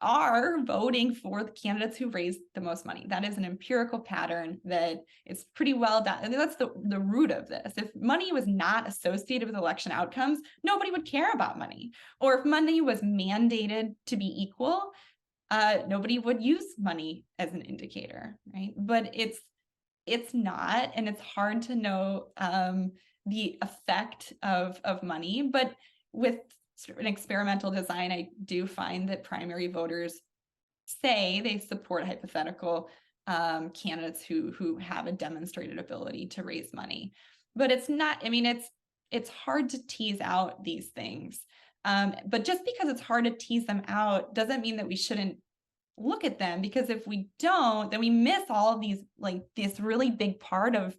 are voting for the candidates who raise the most money. That is an empirical pattern that is pretty well done. And that's the root of this. If money was not associated with election outcomes, nobody would care about money. Or if money was mandated to be equal, nobody would use money as an indicator, right? But it's not, and it's hard to know the effect of money. But with sort of an experimental design, I do find that primary voters say they support hypothetical candidates who have a demonstrated ability to raise money. But it's not, I mean, it's hard to tease out these things. But just because it's hard to tease them out doesn't mean that we shouldn't look at them, because if we don't, then we miss all of these, like this really big part of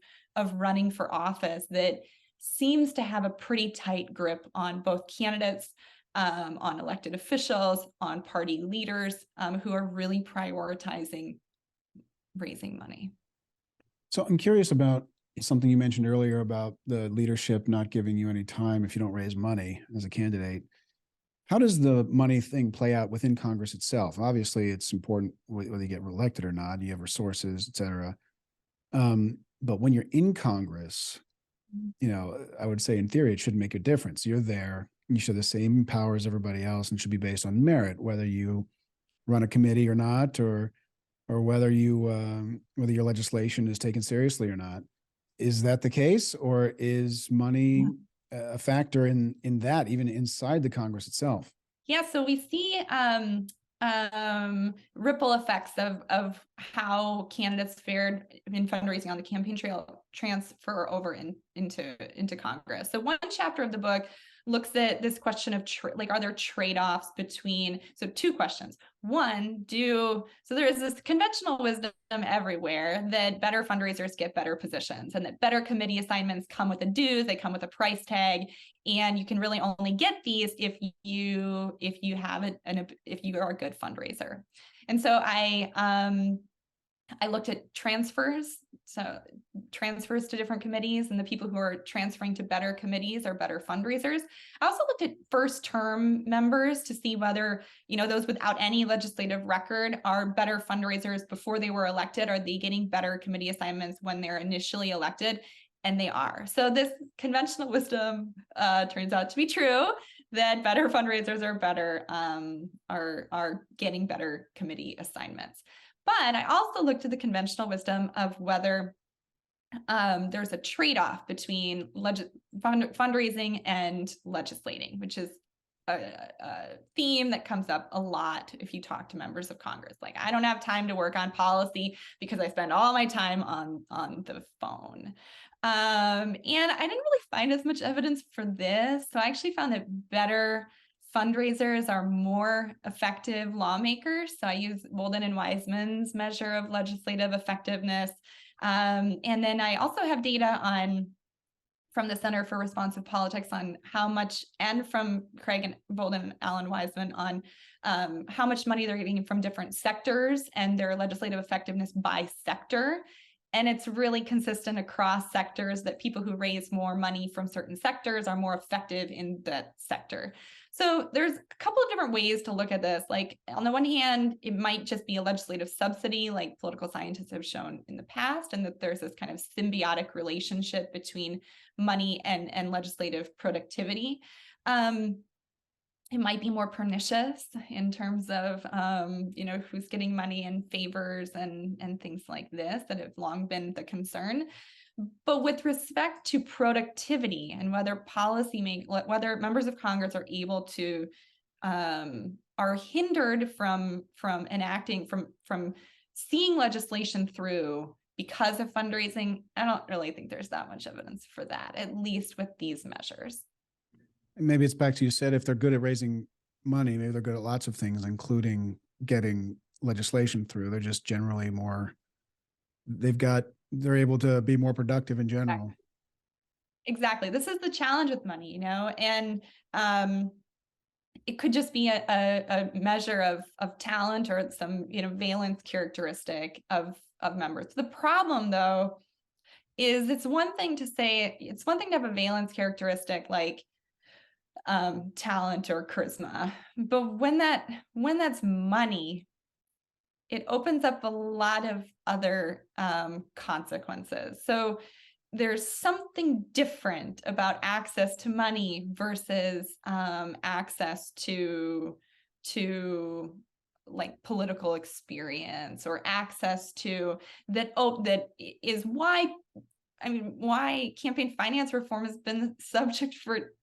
running for office that seems to have a pretty tight grip on both candidates, on elected officials, on party leaders who are really prioritizing raising money. So I'm curious about something you mentioned earlier about the leadership not giving you any time if you don't raise money as a candidate. How does the money thing play out within Congress itself? Obviously, it's important whether you get reelected or not. You have resources, et cetera. But when you're in Congress, you know, I would say in theory, it shouldn't make a difference. You're there, you should have the same power as everybody else and should be based on merit, whether you run a committee or not, or whether you, whether your legislation is taken seriously or not. Is that the case, or is money a factor in that, even inside the Congress itself? Yeah, so we see ripple effects of how candidates fared in fundraising on the campaign trail transfer over into Congress. So one chapter of the book looks at this question of like, are there trade-offs between, so two questions. One, so there is this conventional wisdom everywhere that better fundraisers get better positions, and that better committee assignments come with a dues, they come with a price tag, and you can really only get these if you have if you are a good fundraiser. And so I looked at transfers, so transfers to different committees, and the people who are transferring to better committees are better fundraisers. I also looked at first term members to see whether, those without any legislative record are better fundraisers before they were elected. Are they getting better committee assignments when they're initially elected? And they are. So this conventional wisdom turns out to be true, that better fundraisers are better, are getting better committee assignments. But I also looked at the conventional wisdom of whether there's a trade-off between fundraising and legislating, which is a theme that comes up a lot if you talk to members of Congress. Like, I don't have time to work on policy because I spend all my time on the phone. And I didn't really find as much evidence for this. So I actually found that better fundraisers are more effective lawmakers. So I use Bolden and Wiseman's measure of legislative effectiveness. And then I also have data from the Center for Responsive Politics on how much, and from Craig and Bolden and Alan Wiseman on how much money they're getting from different sectors and their legislative effectiveness by sector. And it's really consistent across sectors that people who raise more money from certain sectors are more effective in that sector. So there's a couple of different ways to look at this. Like, on the one hand, it might just be a legislative subsidy, like political scientists have shown in the past, and that there's this kind of symbiotic relationship between money and legislative productivity. It might be more pernicious in terms of, who's getting money and favors and things like this that have long been the concern. But with respect to productivity and whether whether members of Congress are able to, are hindered from enacting, from seeing legislation through because of fundraising, I don't really think there's that much evidence for that, at least with these measures. Maybe it's back to, you said if they're good at raising money, maybe they're good at lots of things, including getting legislation through. They're just generally more, they're able to be more productive in general. Exactly. This is the challenge with money, and it could just be a measure of talent or some, valence characteristic of members. The problem, though, is it's one thing to have a valence characteristic like talent or charisma, but when that's money, it opens up a lot of other consequences. So there's something different about access to money versus access to like political experience, or access to that is why campaign finance reform has been the subject for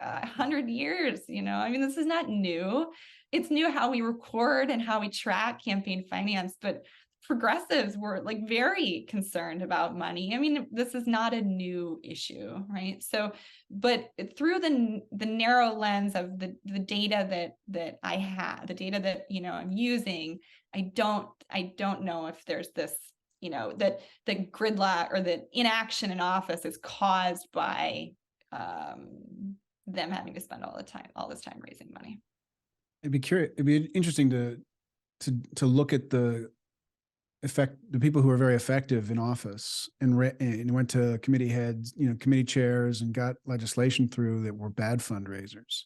100 years. This is not new. It's new how we record and how we track campaign finance, but progressives were like very concerned about money. This is not a new issue, right? So, but through the narrow lens of the data that I have, the data that I'm using, I don't know if there's this, that the gridlock or the inaction in office is caused by them having to spend all this time raising money. It'd be interesting to look at the people who are very effective in office and went to committee heads, committee chairs, and got legislation through that were bad fundraisers,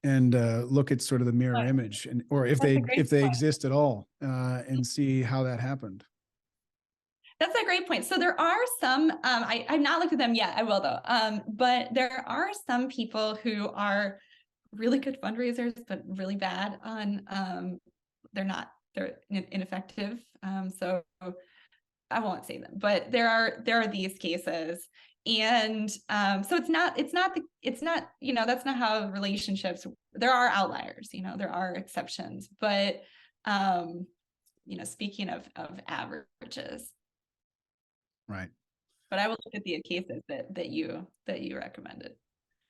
and look at sort of the mirror image, or if they exist at all, and see how that happened. That's a great point. So there are some, I've not looked at them yet. I will though. But there are some people who are really good fundraisers, but really bad on, they're ineffective. So I won't say them, but there are these cases. And so it's not, that's not how relationships, there are outliers, there are exceptions, but speaking of averages. Right. But I will look at the cases that you recommended.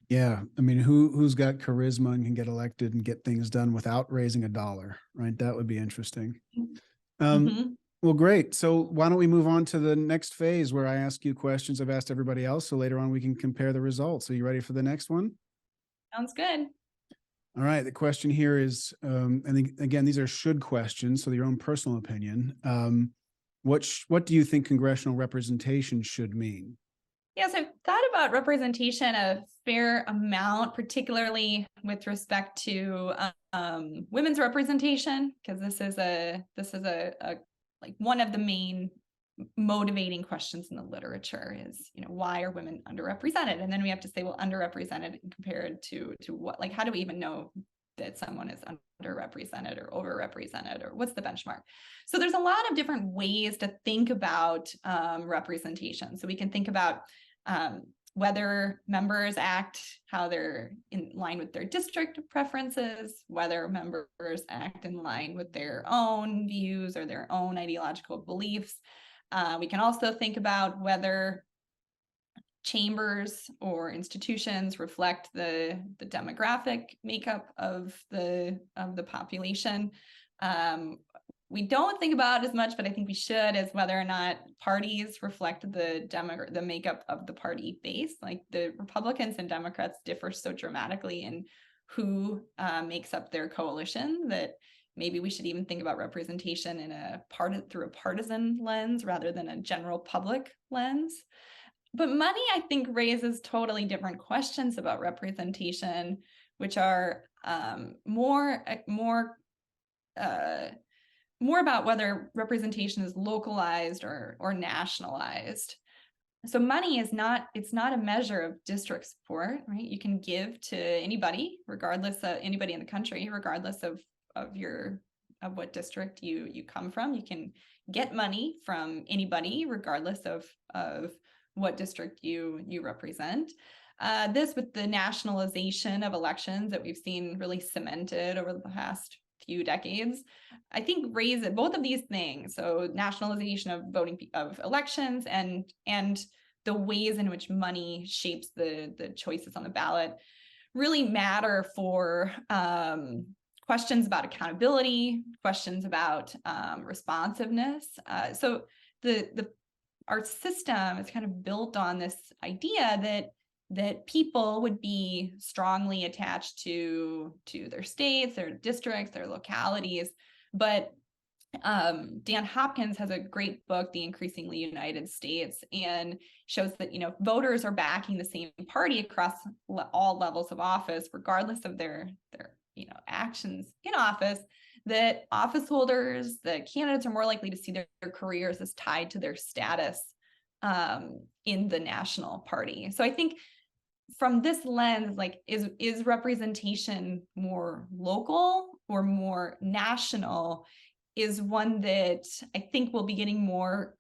Yeah. I mean, who's got charisma and can get elected and get things done without raising a dollar, right? That would be interesting. Mhm. Well, great. So why don't we move on to the next phase where I ask you questions I've asked everybody else. So later on we can compare the results. Are you ready for the next one? Sounds good. All right. The question here is, and again, these are should questions, so your own personal opinion. What do you think congressional representation should mean? Yes, I've thought about representation a fair amount, particularly with respect to women's representation, because this is a like one of the main motivating questions in the literature is, why are women underrepresented? And then we have to say, well, underrepresented compared to what? Like, how do we even know that someone is underrepresented or overrepresented, or what's the benchmark? So there's a lot of different ways to think about representation. So we can think about whether members act how they're in line with their district preferences, whether members act in line with their own views or their own ideological beliefs. We can also think about whether chambers or institutions reflect the demographic makeup of the population. We don't think about as much, but I think we should, as whether or not parties reflect the makeup of the party base. Like the Republicans and Democrats differ so dramatically in who makes up their coalition that maybe we should even think about representation through a partisan lens rather than a general public lens. But money, I think, raises totally different questions about representation, which are more about whether representation is localized or nationalized. So money is not a measure of district support, right? You can give to anybody, regardless of anybody in the country, regardless of what district you come from. You can get money from anybody, regardless of what district you represent. This, with the nationalization of elections that we've seen really cemented over the past few decades, I think raise both of these things. So nationalization of voting of elections and the ways in which money shapes the choices on the ballot really matter for questions about accountability, questions about responsiveness. So our system is kind of built on this idea that people would be strongly attached to their states, their districts, their localities. But Dan Hopkins has a great book, The Increasingly United States, and shows that voters are backing the same party across all levels of office, regardless of their actions in office. That office holders, the candidates, are more likely to see their careers as tied to their status in the national party. So I think from this lens, like, is representation more local or more national, is one that I think will be getting more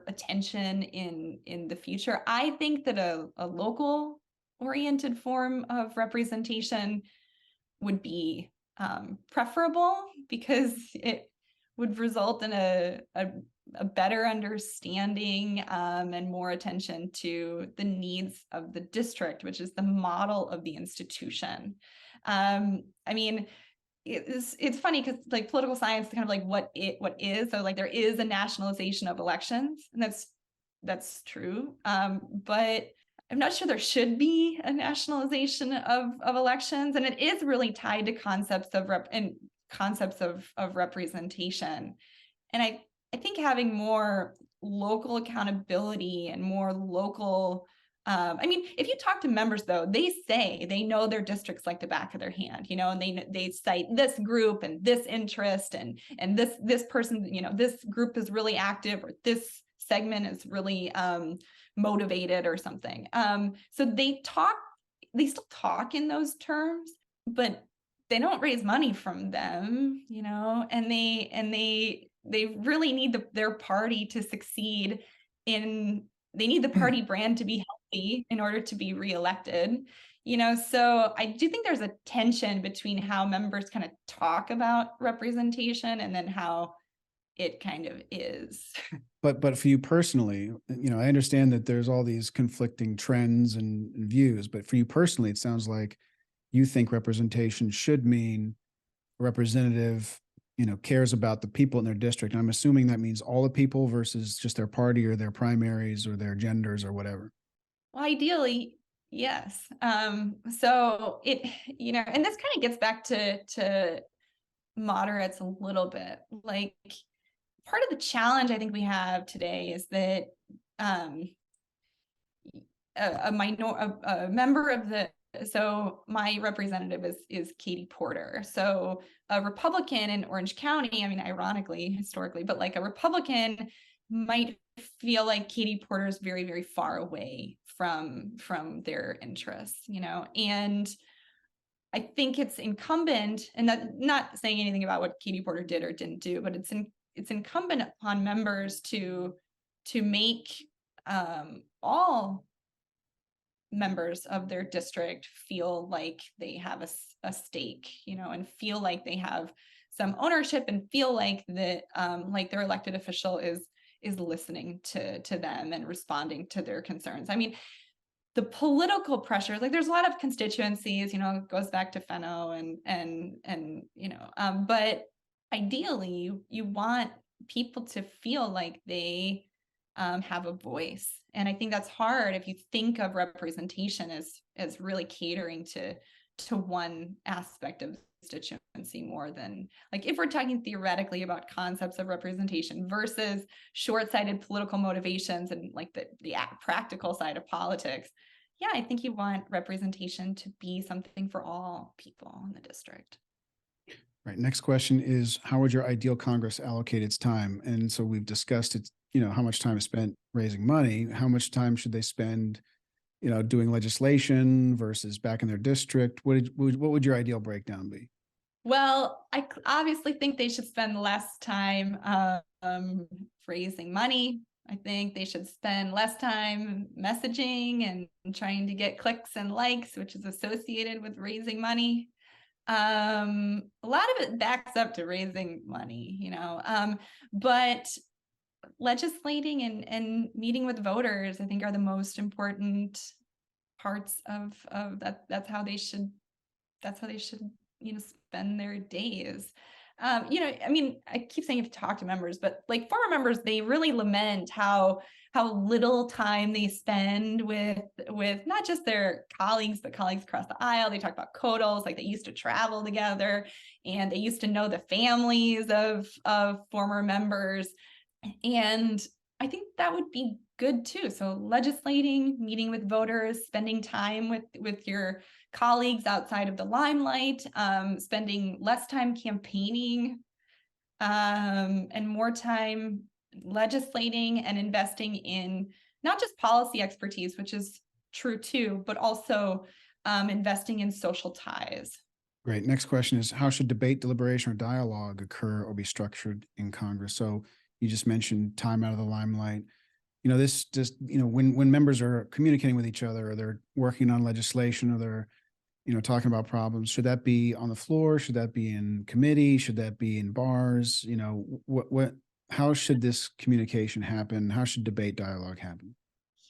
attention in the future. I think that a local oriented form of representation would be preferable, because it would result in a better understanding and more attention to the needs of the district, which is the model of the institution. I mean, it's funny because, like, political science is kind of like what is. So, like, there is a nationalization of elections, and that's true. But I'm not sure there should be a nationalization of elections, and it is really tied to concepts of representation. And I think having more local accountability and more local I mean, if you talk to members, though, they say they know their districts like the back of their hand, and they cite this group and this interest and this person, this group is really active, or this segment is really motivated or something. So they still talk in those terms, but they don't raise money from them, and they really need their party to succeed in they need the party brand to be healthy in order to be reelected. So I do think there's a tension between how members kind of talk about representation and then how it kind of is. But for you personally, I understand that there's all these conflicting trends and views, but for you personally, it sounds like you think representation should mean a representative, cares about the people in their district. And I'm assuming that means all the people versus just their party or their primaries or their genders or whatever. Well, ideally, yes. So and this kind of gets back to moderates a little bit. Like, part of the challenge I think we have today is that a member of so my representative is Katie Porter. So a Republican in Orange County, I mean, ironically, historically, but like a Republican might feel like Katie Porter is very, very far away from their interests, and I think it's incumbent, and that, not saying anything about what Katie Porter did or didn't do, but it's incumbent upon members to make all members of their district feel like they have a stake, and feel like they have some ownership, and feel like that like their elected official is listening to them and responding to their concerns. I mean, the political pressure, like there's a lot of constituencies, it goes back to Fenno but ideally you want people to feel like they have a voice. And I think that's hard if you think of representation as really catering to one aspect of constituency more than, like, if we're talking theoretically about concepts of representation versus short-sighted political motivations and like the practical side of politics. Yeah, I think you want representation to be something for all people in the district. Right. Next question is, how would your ideal Congress allocate its time? And so we've discussed it, how much time is spent raising money. How much time should they spend, doing legislation versus back in their district? What would your ideal breakdown be? Well, I obviously think they should spend less time raising money. I think they should spend less time messaging and trying to get clicks and likes, which is associated with raising money. A lot of it backs up to raising money, but legislating and meeting with voters, I think, are the most important parts of that. That's how they should spend their days. I mean, I keep saying if you talk to members, but like former members, they really lament how little time they spend with not just their colleagues, but colleagues across the aisle. They talk about CODLs, like they used to travel together and they used to know the families of former members. And I think that would be good too. So legislating, meeting with voters, spending time with your colleagues outside of the limelight, spending less time campaigning, and more time legislating and investing in not just policy expertise, which is true too, but also investing in social ties. Great. Next question is, how should debate, deliberation, or dialogue occur or be structured in Congress? So you just mentioned time out of the limelight. This just, when members are communicating with each other, or they're working on legislation, or they're, talking about problems, should that be on the floor? Should that be in committee? Should that be in bars? How should this communication happen? How should debate, dialogue happen?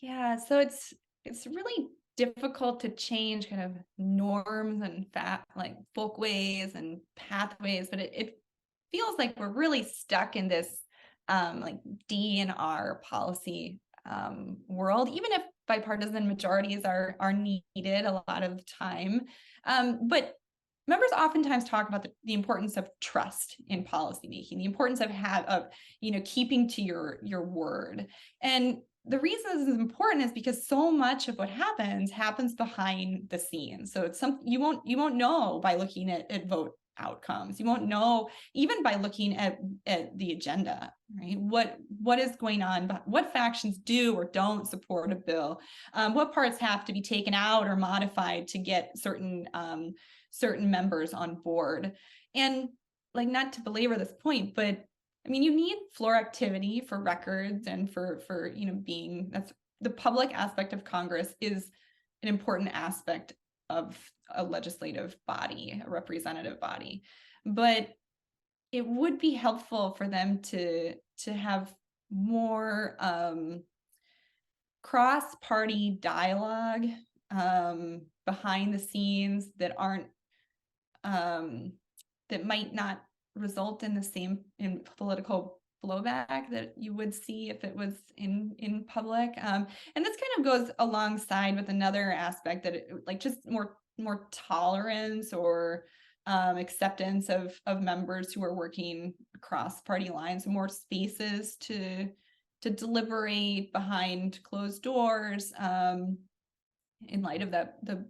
Yeah, so it's really difficult to change kind of norms and like folkways and pathways, but it feels like we're really stuck in this like D&R policy world, even if bipartisan majorities are needed a lot of the time. But members oftentimes talk about the importance of trust in policymaking, the importance of keeping to your word. And the reason this is important is because so much of what happens behind the scenes. So it's something you won't know by looking at vote outcomes. You won't know even by looking at the agenda, right? What is going on? What factions do or don't support a bill? What parts have to be taken out or modified to get certain members on board? And like, not to belabor this point, but I mean, you need floor activity for records and for being, that's the public aspect of Congress is an important aspect of a legislative body, a representative body. But it would be helpful for them to have more cross-party dialogue behind the scenes that aren't that might not result in the same political blowback that you would see if it was in public. And this kind of goes alongside with another aspect that like just more tolerance or acceptance of members who are working across party lines, more spaces to deliberate behind closed doors in light of the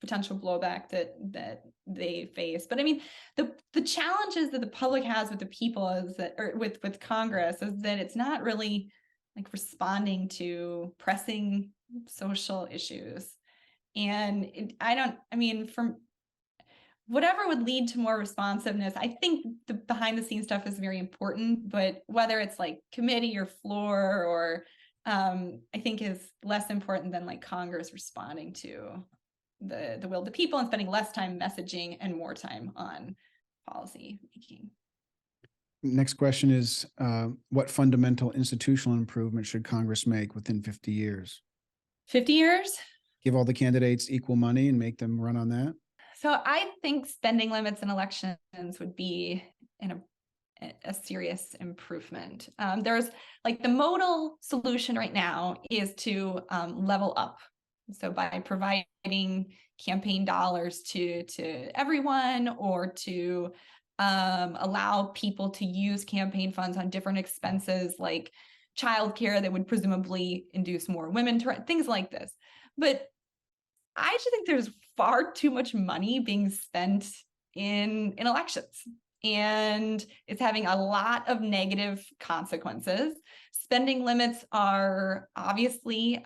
potential blowback that they face. But I mean, the challenges that the public has with the people is that, or with Congress, is that it's not really like responding to pressing social issues. And from whatever would lead to more responsiveness, I think the behind the scenes stuff is very important, but whether it's like committee or floor or I think is less important than like Congress responding to the will of the people and spending less time messaging and more time on policy making. Next question is, what fundamental institutional improvement should Congress make within 50 years? 50 years? Give all the candidates equal money and make them run on that? So I think spending limits in elections would be a serious improvement. There's like the modal solution right now is to level up. So by providing campaign dollars to everyone, or to allow people to use campaign funds on different expenses like childcare that would presumably induce more women to run, things like this. But I just think there's far too much money being spent in elections, and it's having a lot of negative consequences. Spending limits are obviously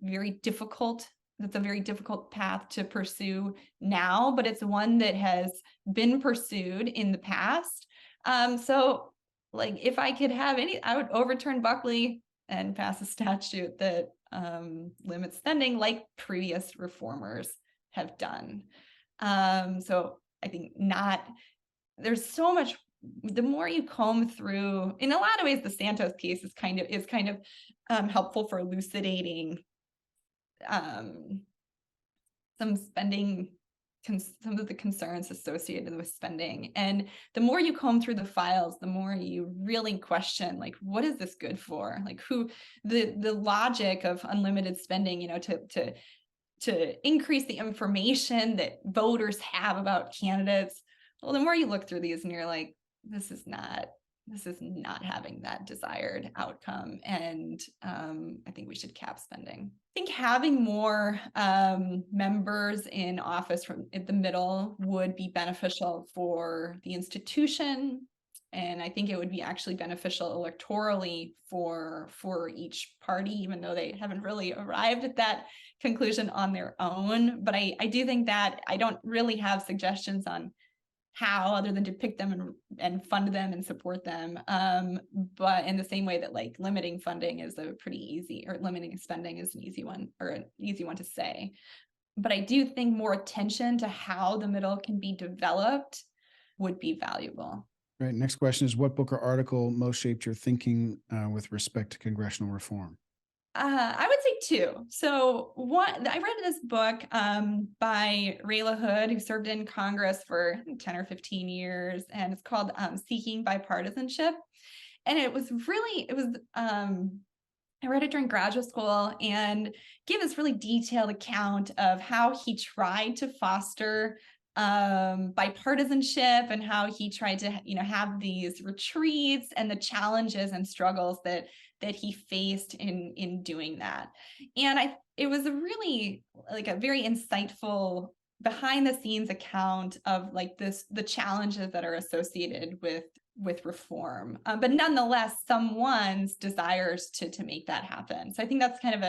very difficult. That's a very difficult path to pursue now, but it's one that has been pursued in the past. So like, if I could have I would overturn Buckley and pass a statute that limits spending like previous reformers have done. So I think there's so much. The more you comb through, in a lot of ways, the Santos case is kind of helpful for elucidating some of the concerns associated with spending. And the more you comb through the files, the more you really question, like, what is this good for? Like, the logic of unlimited spending, to increase the information that voters have about candidates. Well, the more you look through these and you're like, this is not having that desired outcome. And I think we should cap spending. I think having more members in office from at the middle would be beneficial for the institution. And I think it would be actually beneficial electorally for each party, even though they haven't really arrived at that conclusion on their own. But I do think that I don't really have suggestions on how, other than to pick them and fund them and support them. But in the same way that like limiting funding is a pretty easy, or limiting spending is an easy one, or an easy one to say. But I do think more attention to how the middle can be developed would be valuable. Right. Next question is, what book or article most shaped your thinking with respect to congressional reform? I would say two. So one, I read this book by Ray LaHood, who served in Congress for 10 or 15 years, and it's called Seeking Bipartisanship. And I read it during graduate school and gave this really detailed account of how he tried to foster bipartisanship, and how he tried to have these retreats and the challenges and struggles that that he faced in doing that. And it was a really like a very insightful behind the scenes account of like the challenges that are associated with reform, but nonetheless someone's desires to make that happen. So I think that's kind of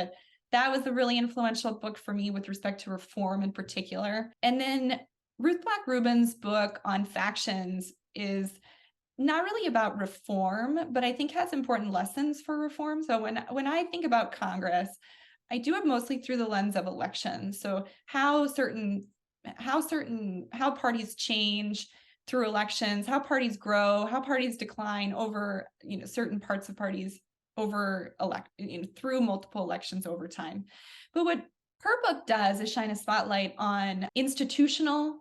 that was a really influential book for me with respect to reform in particular. And then Ruth Black Rubin's book on factions is not really about reform, but I think has important lessons for reform. So when I think about Congress, I do it mostly through the lens of elections. So how parties change through elections, how parties grow, how parties decline over, certain parts of parties through multiple elections over time. But what her book does is shine a spotlight on institutional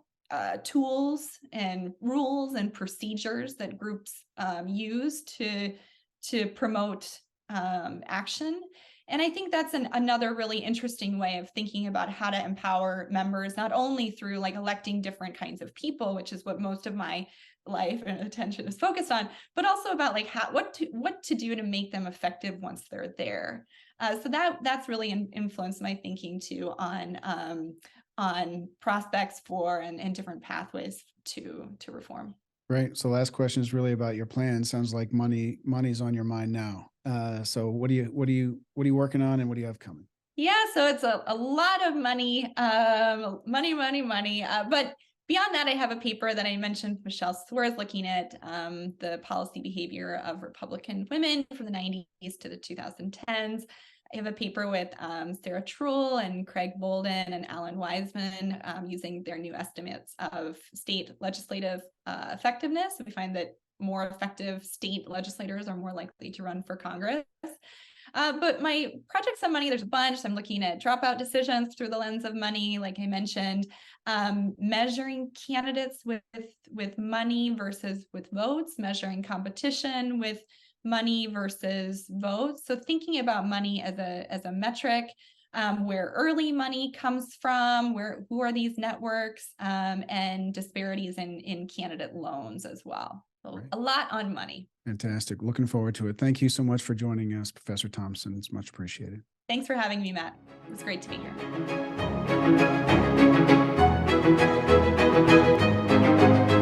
tools and rules and procedures that groups use to promote action. And I think that's another really interesting way of thinking about how to empower members, not only through like electing different kinds of people, which is what most of my life and attention is focused on, but also about like what to do to make them effective once they're there. So that's really influenced my thinking too on prospects for and different pathways to reform. Right. So last question is really about your plan. Sounds like money's on your mind now. So what are you working on and what do you have coming? Yeah, so it's a lot of money, money. But beyond that, I have a paper that I mentioned, Michelle Swer's looking at the policy behavior of Republican women from the 90s to the 2010s. I have a paper with Sarah Truhl and Craig Bolden and Alan Wiseman using their new estimates of state legislative effectiveness. So we find that more effective state legislators are more likely to run for Congress. But my projects on money, there's a bunch. I'm looking at dropout decisions through the lens of money, like I mentioned, measuring candidates with money versus with votes, measuring competition with money versus votes. So thinking about money as a metric, where early money comes from, who are these networks, and disparities in candidate loans as well. So Right. A lot on money. Fantastic. Looking forward to it. Thank you so much for joining us, Professor Thompson. It's much appreciated. Thanks for having me, Matt. It was great to be here.